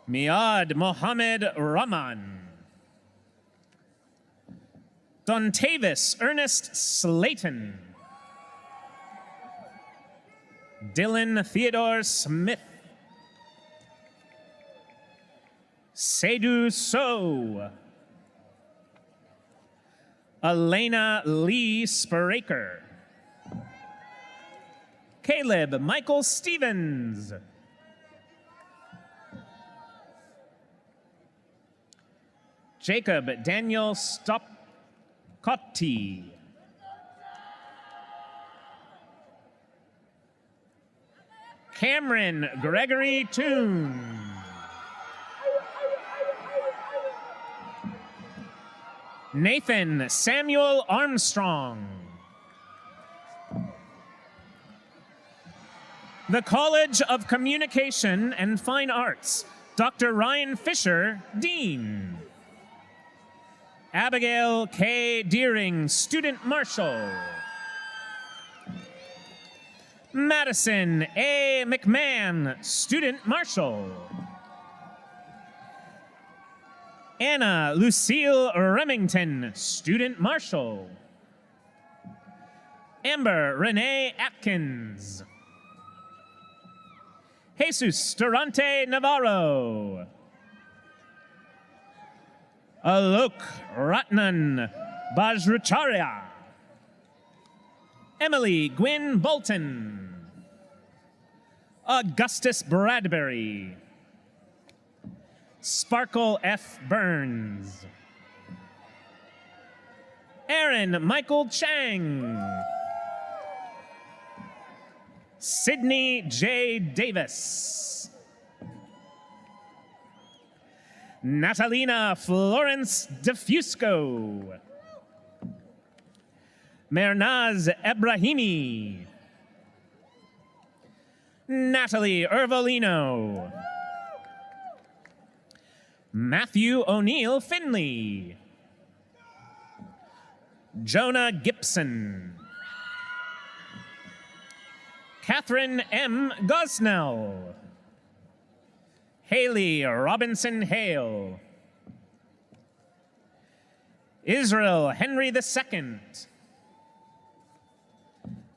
Miad Mohammed Rahman. Dontavis Ernest Slayton. Dylan Theodore Smith. Seydou Sow. Elena Lee Sparaker. Caleb Michael Stevens. Jacob Daniel Stopcotti. Cameron Gregory Toon. Nathan Samuel Armstrong. The College of Communication and Fine Arts, Dr. Ryan Fisher, Dean. Abigail K. Deering, Student Marshal. Madison A. McMahon, Student Marshal. Anna Lucille Remington, Student Marshal. Amber Renee Atkins. Jesus Durante Navarro. Alok Ratnan Bajracharya. Emily Gwynn Bolton. Augustus Bradbury. Sparkle F. Burns. Aaron Michael Chang. Sydney J. Davis. Natalina Florence DeFusco. Mernaz Ebrahimi. Natalie Ervolino. Matthew O'Neill Finley. Jonah Gibson. Catherine M. Gosnell. Haley Robinson Hale. Israel Henry II.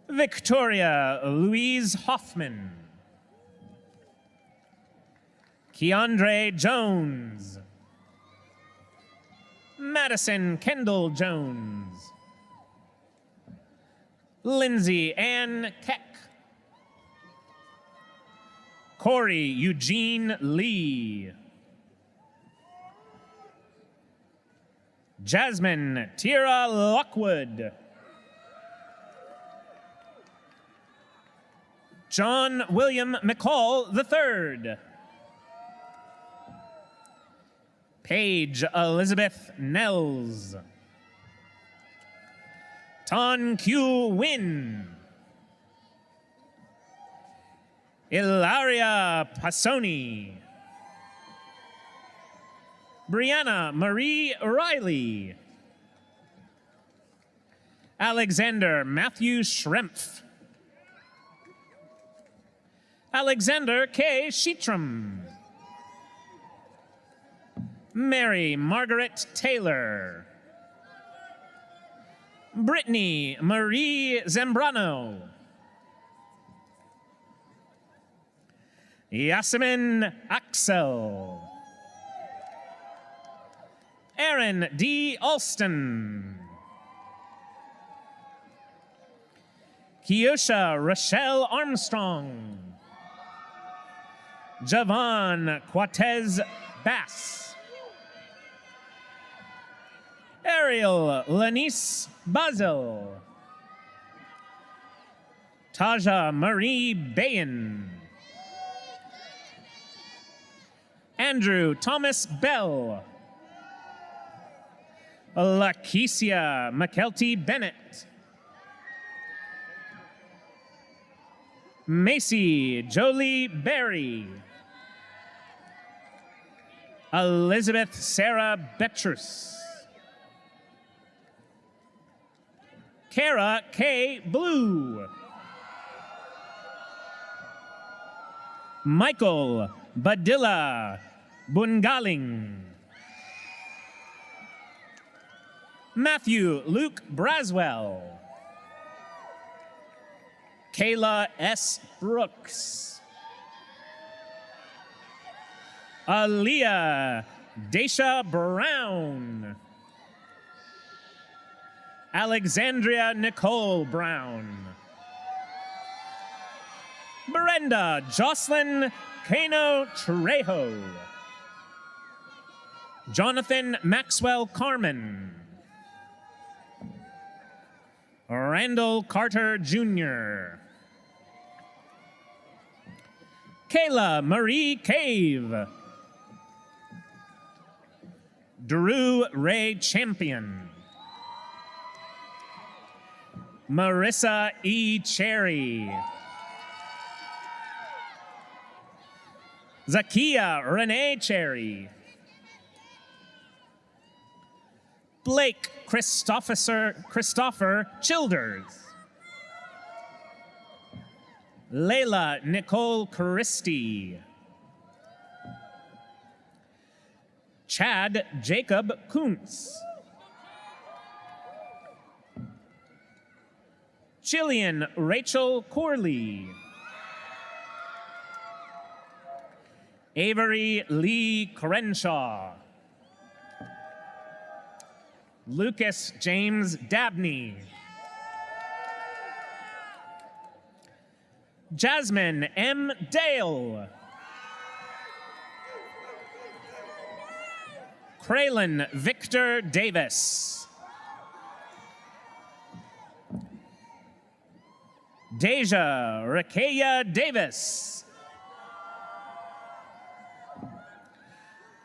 Victoria Louise Hoffman. Keandre Jones. Madison Kendall Jones. Lindsay Ann Keck. Corey Eugene Lee. Jasmine Tira Lockwood. John William McCall III. Paige Elizabeth Nels. Ton Q Win. Ilaria Passoni. Brianna Marie Riley. Alexander Matthew Schrempf. Alexander K. Sheetram. Mary Margaret Taylor. Brittany Marie Zambrano. Yasemin Axel. Aaron D. Alston. Kiosha Rochelle Armstrong. Javon Quatez Bass. Ariel Lanice Basil. Taja Marie Bayen. Andrew Thomas Bell. Lakecia McKelty Bennett. Macy Jolie Berry. Elizabeth Sarah Betrus. Kara K. Blue. Michael Badilla Bungaling. Matthew Luke Braswell. Kayla S. Brooks. Aaliyah Daisha Brown. Alexandria Nicole Brown. Brenda Jocelyn Cano Trejo. Jonathan Maxwell Carmen. Randall Carter Jr. Kayla Marie Cave. Drew Ray Champion. Marissa E. Cherry. Zakia Renee Cherry. Blake Christopher Childers. Layla Nicole Christie. Chad Jacob Kuntz. Jillian Rachel Corley. Avery Lee Crenshaw. Lucas James Dabney. Jasmine M. Dale. Kraylin Victor Davis. Deja Rakaya Davis.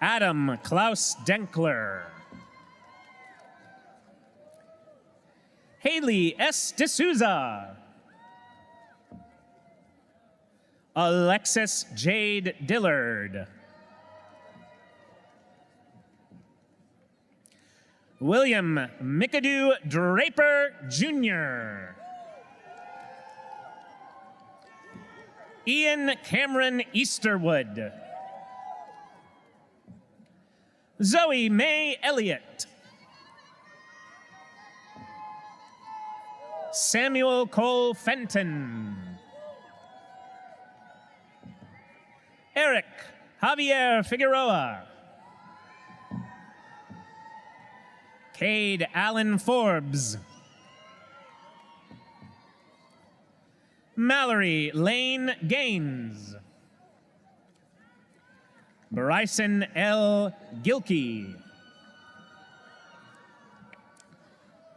Adam Klaus Denkler. Haley S. D'Souza. Alexis Jade Dillard. William McAdoo Draper Jr. Ian Cameron Easterwood. Zoe Mae Elliott. Samuel Cole Fenton. Eric Javier Figueroa. Cade Allen Forbes. Mallory Lane Gaines. Bryson L. Gilkey.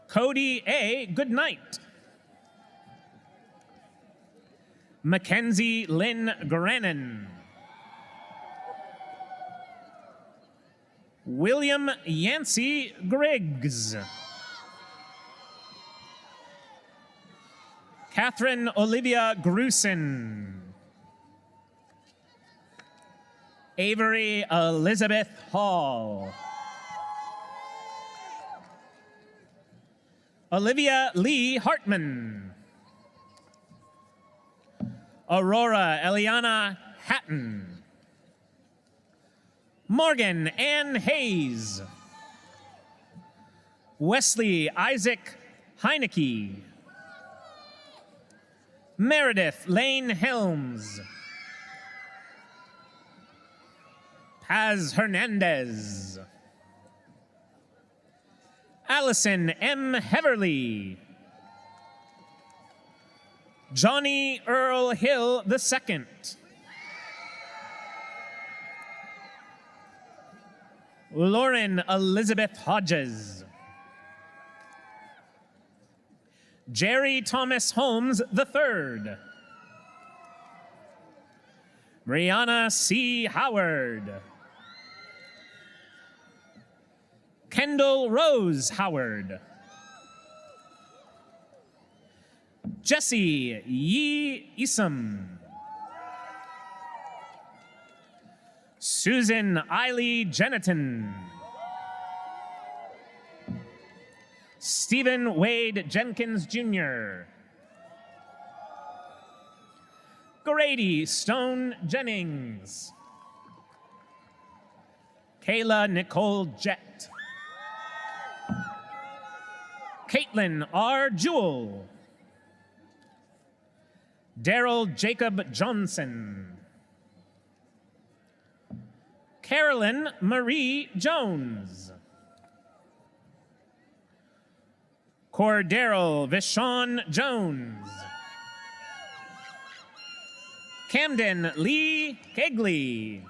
Cody A. Goodnight. Mackenzie Lynn Grannon. William Yancey Griggs. Catherine Olivia Grusin. Avery Elizabeth Hall. Olivia Lee Hartman. Aurora Eliana Hatton. Morgan Ann Hayes. Wesley Isaac Heineke. Meredith Lane Helms. Paz Hernandez. Allison M. Heverly. Johnny Earl Hill II. Lauren Elizabeth Hodges. Jerry Thomas Holmes III. Brianna C. Howard. Kendall Rose Howard. Jesse Yee Isom. Susan Eiley Jeniton. Stephen Wade Jenkins Jr. Grady Stone Jennings. Kayla Nicole Jett. Caitlin R. Jewell. Daryl Jacob Johnson. Carolyn Marie Jones. Cordero Vishon Jones. Camden Lee Kegley.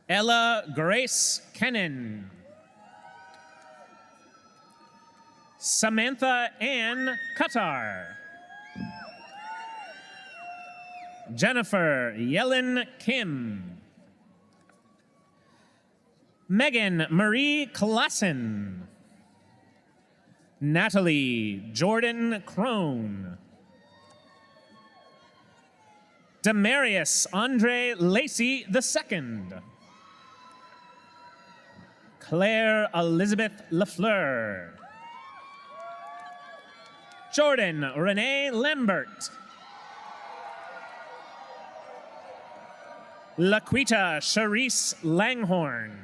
Ella Grace Kennan. Samantha Ann Qatar. Jennifer Yellen Kim. Megan Marie Klassen. Natalie Jordan Crone. Demarius Andre Lacey II. Claire Elizabeth Lafleur. Jordan Renee Lambert. Laquita Charisse Langhorn.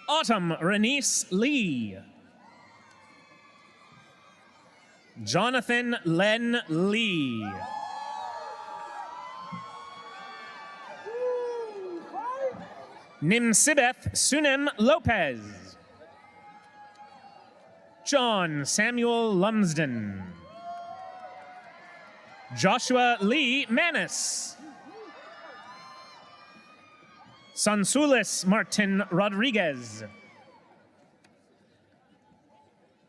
Autumn Renice Lee. Jonathan Len Lee. Nimsibeth Sunim Lopez. John Samuel Lumsden. Joshua Lee Manis. Sansulis Martin Rodriguez.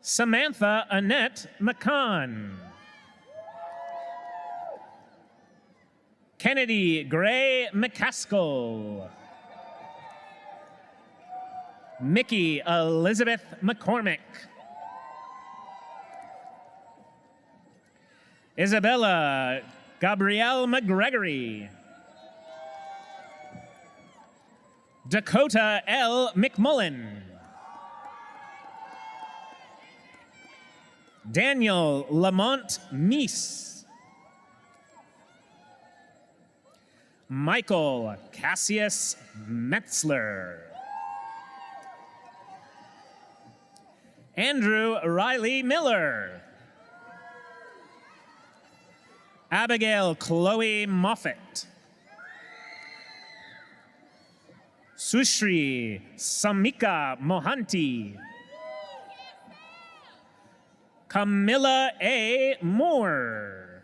Samantha Annette McCann. Kennedy Gray McCaskill. Mickey Elizabeth McCormick. Isabella Gabrielle McGregory. Dakota L. McMullen. Daniel Lamont Meese. Michael Cassius Metzler. Andrew Riley Miller. Abigail Chloe Moffett. Sushri Samika Mohanty. Camilla A. Moore.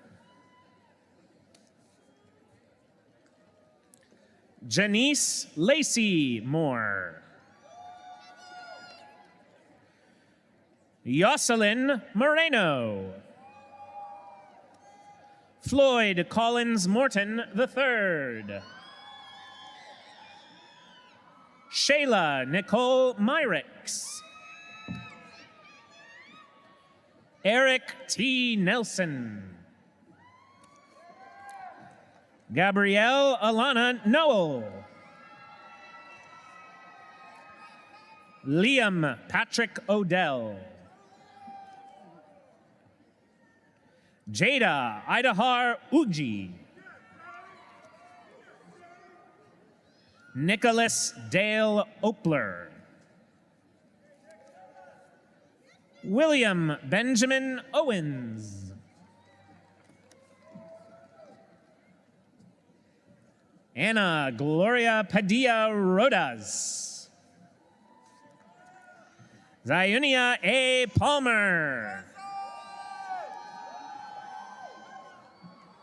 Janice Lacey Moore. Yoselin Moreno. Floyd Collins Morton III. Shayla Nicole Myricks. Eric T. Nelson. Gabrielle Alana Noel. Liam Patrick Odell. Jada Idahar Uji. Nicholas Dale Opler. William Benjamin Owens. Anna Gloria Padilla Rodas. Zionia A. Palmer.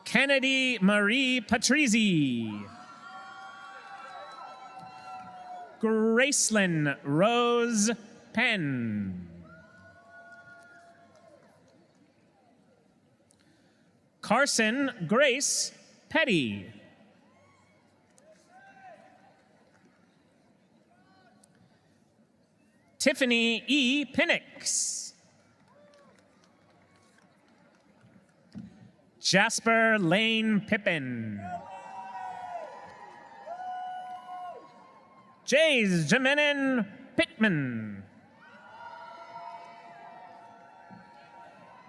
Kennedy Marie Patrizzi. Gracelyn Rose Penn. Carson Grace Petty. Tiffany E. Pinnix. Jasper Lane Pippin. Jays Jemenen Pittman.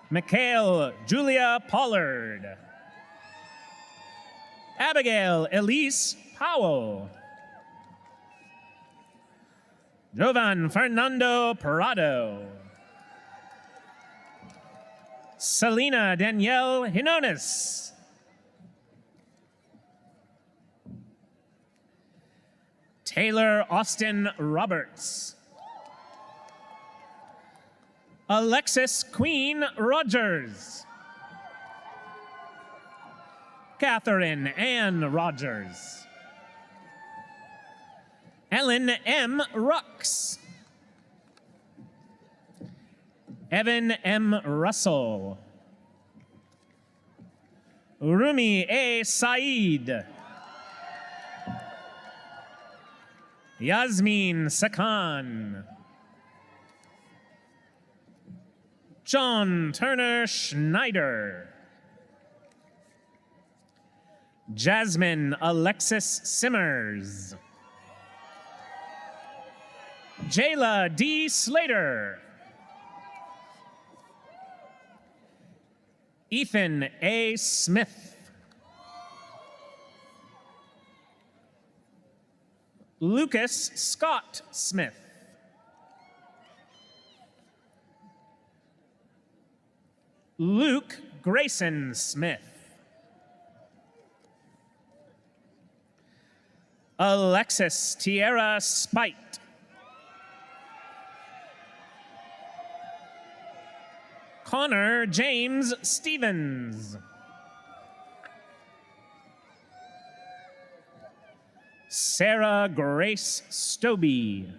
Mikhail Julia Pollard. Abigail Elise Powell. Jovan Fernando Parado. Selena Danielle Hinones. Taylor Austin Roberts. Alexis Queen Rogers. Catherine Ann Rogers. Ellen M. Rux. Evan M. Russell. Rumi A. Saeed. Yasmin Sakan. John Turner Schneider. Jasmine Alexis Simmers. Jayla D. Slater. Ethan A. Smith. Lucas Scott Smith. Luke Grayson Smith. Alexis Tierra Spite. Connor James Stevens. Sarah Grace Stobie.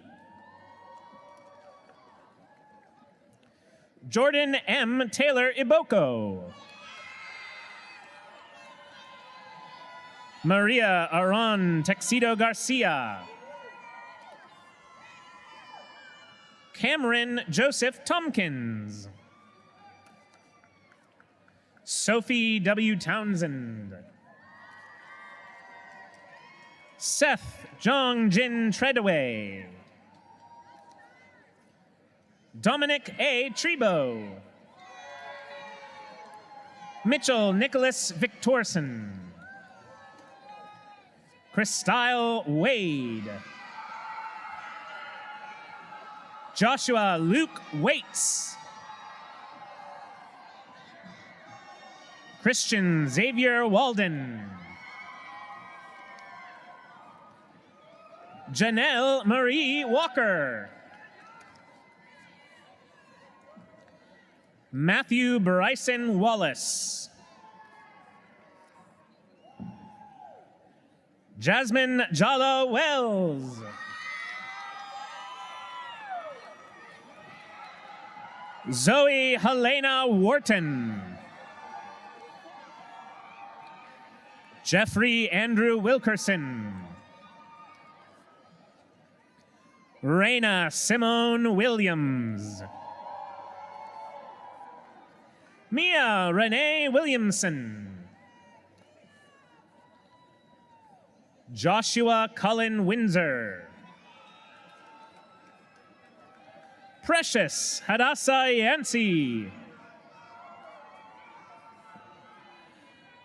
Jordan M. Taylor Iboko. Maria Aron Texido Garcia. Cameron Joseph Tompkins. Sophie W. Townsend. Seth Jong Jin Treadaway. Dominic A. Trebo. Mitchell Nicholas Victorson. Christyle Wade. Joshua Luke Waits. Christian Xavier Walden. Janelle Marie Walker. Matthew Bryson Wallace. Jasmine Jala Wells. Zoe Helena Wharton. Jeffrey Andrew Wilkerson. Raina Simone Williams. Mia Renee Williamson. Joshua Cullen Windsor. Precious Hadassah Yancey.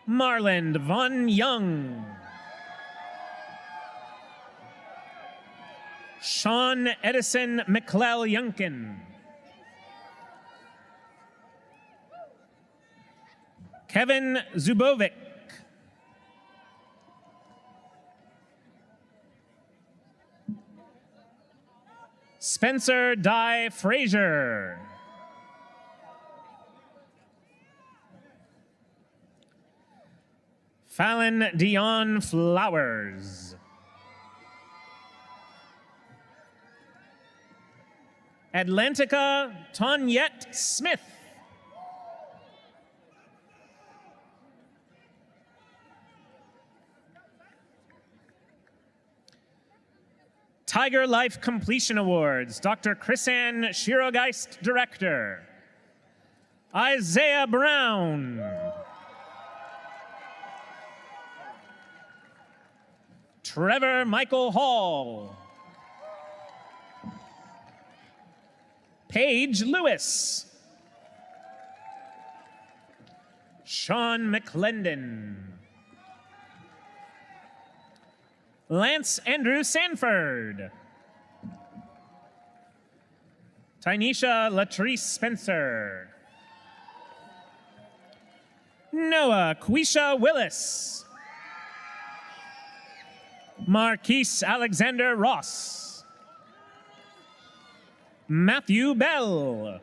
Marland Von Young. Sean Edison McClell-Yunkin. Kevin Zubovic. Spencer Dye Frazier. Fallon Dion Flowers. Atlantica Tonyette Smith. TigerLIFE Completion Awards, Dr. Chrisanne Shirogeist, Director. Isaiah Brown. Trevor Michael Hall. Paige Lewis. Sean McClendon. Lance Andrew Sanford. Tynesha Latrice Spencer. Noah Quisha Willis. Marquise Alexander Ross. Matthew Bell.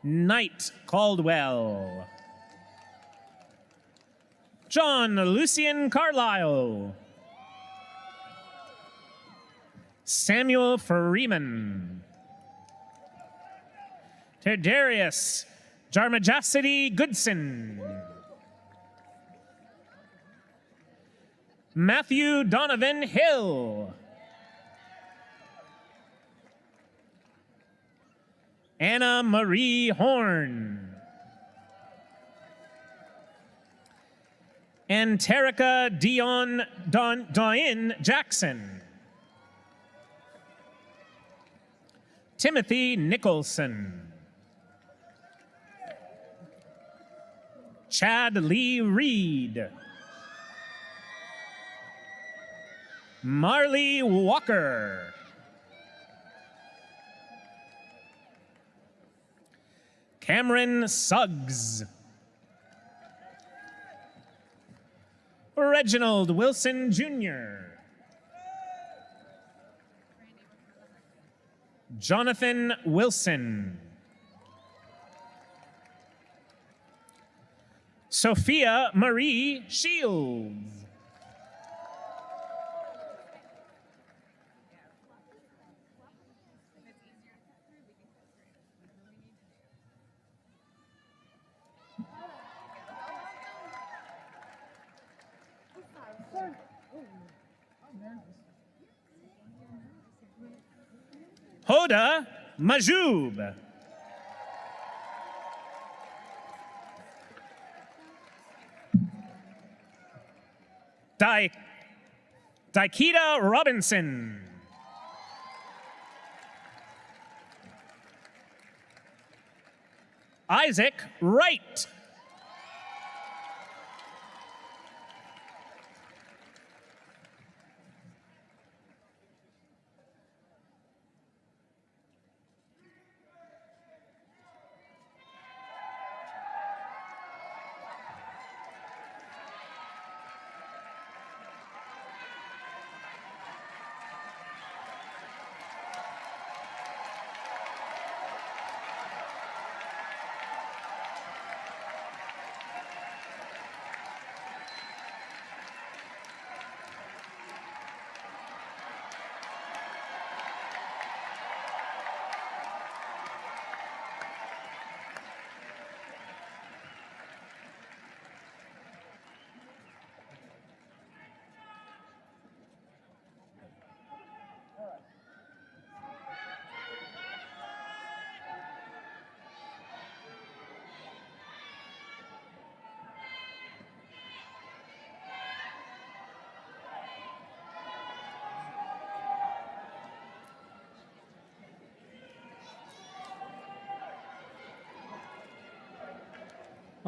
Knight Caldwell. John Lucian Carlisle. Samuel Freeman. Terdarius Jarmajacity Goodson. Matthew Donovan Hill. Anna Marie Horn. And Terica Diane Jackson. Timothy Nicholson. Chad Lee Reed. Marley Walker. Cameron Suggs. Reginald Wilson Jr. Jonathan Wilson. Sophia Marie Shields. Hoda Majoub. Daikita Robinson. Isaac Wright.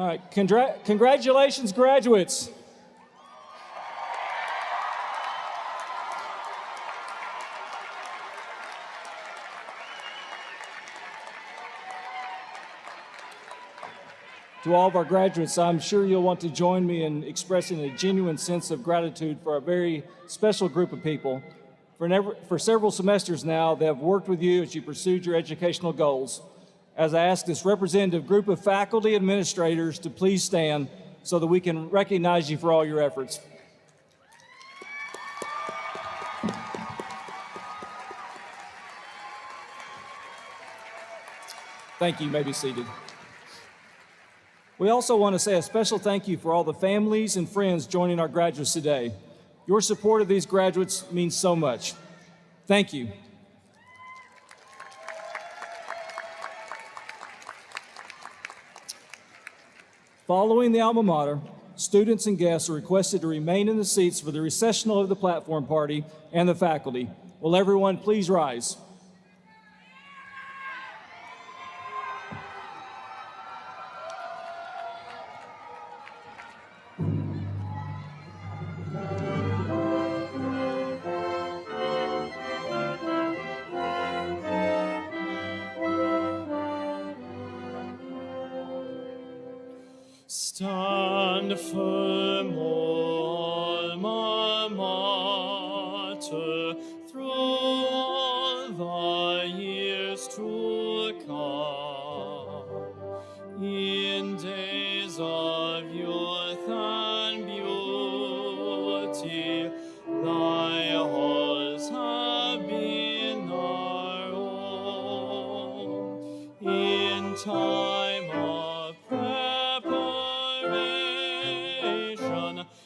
All right, congratulations, graduates. To all of our graduates, I'm sure you'll want to join me in expressing a genuine sense of gratitude for a very special group of people. For several semesters now, they have worked with you as you pursued your educational goals. As I ask this representative group of faculty administrators to please stand so that we can recognize you for all your efforts. Thank you. You may be seated. We also want to say a special thank you for all the families and friends joining our graduates today. Your support of these graduates means so much. Thank you. Following the alma mater, students and guests are requested to remain in the seats for the recessional of the platform party and the faculty. Will everyone please rise? Stand firm, O alma mater, through all the years to come. In days of youth and beauty, thy halls have been our own. In time of preparation,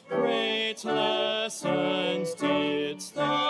great lessons didst thou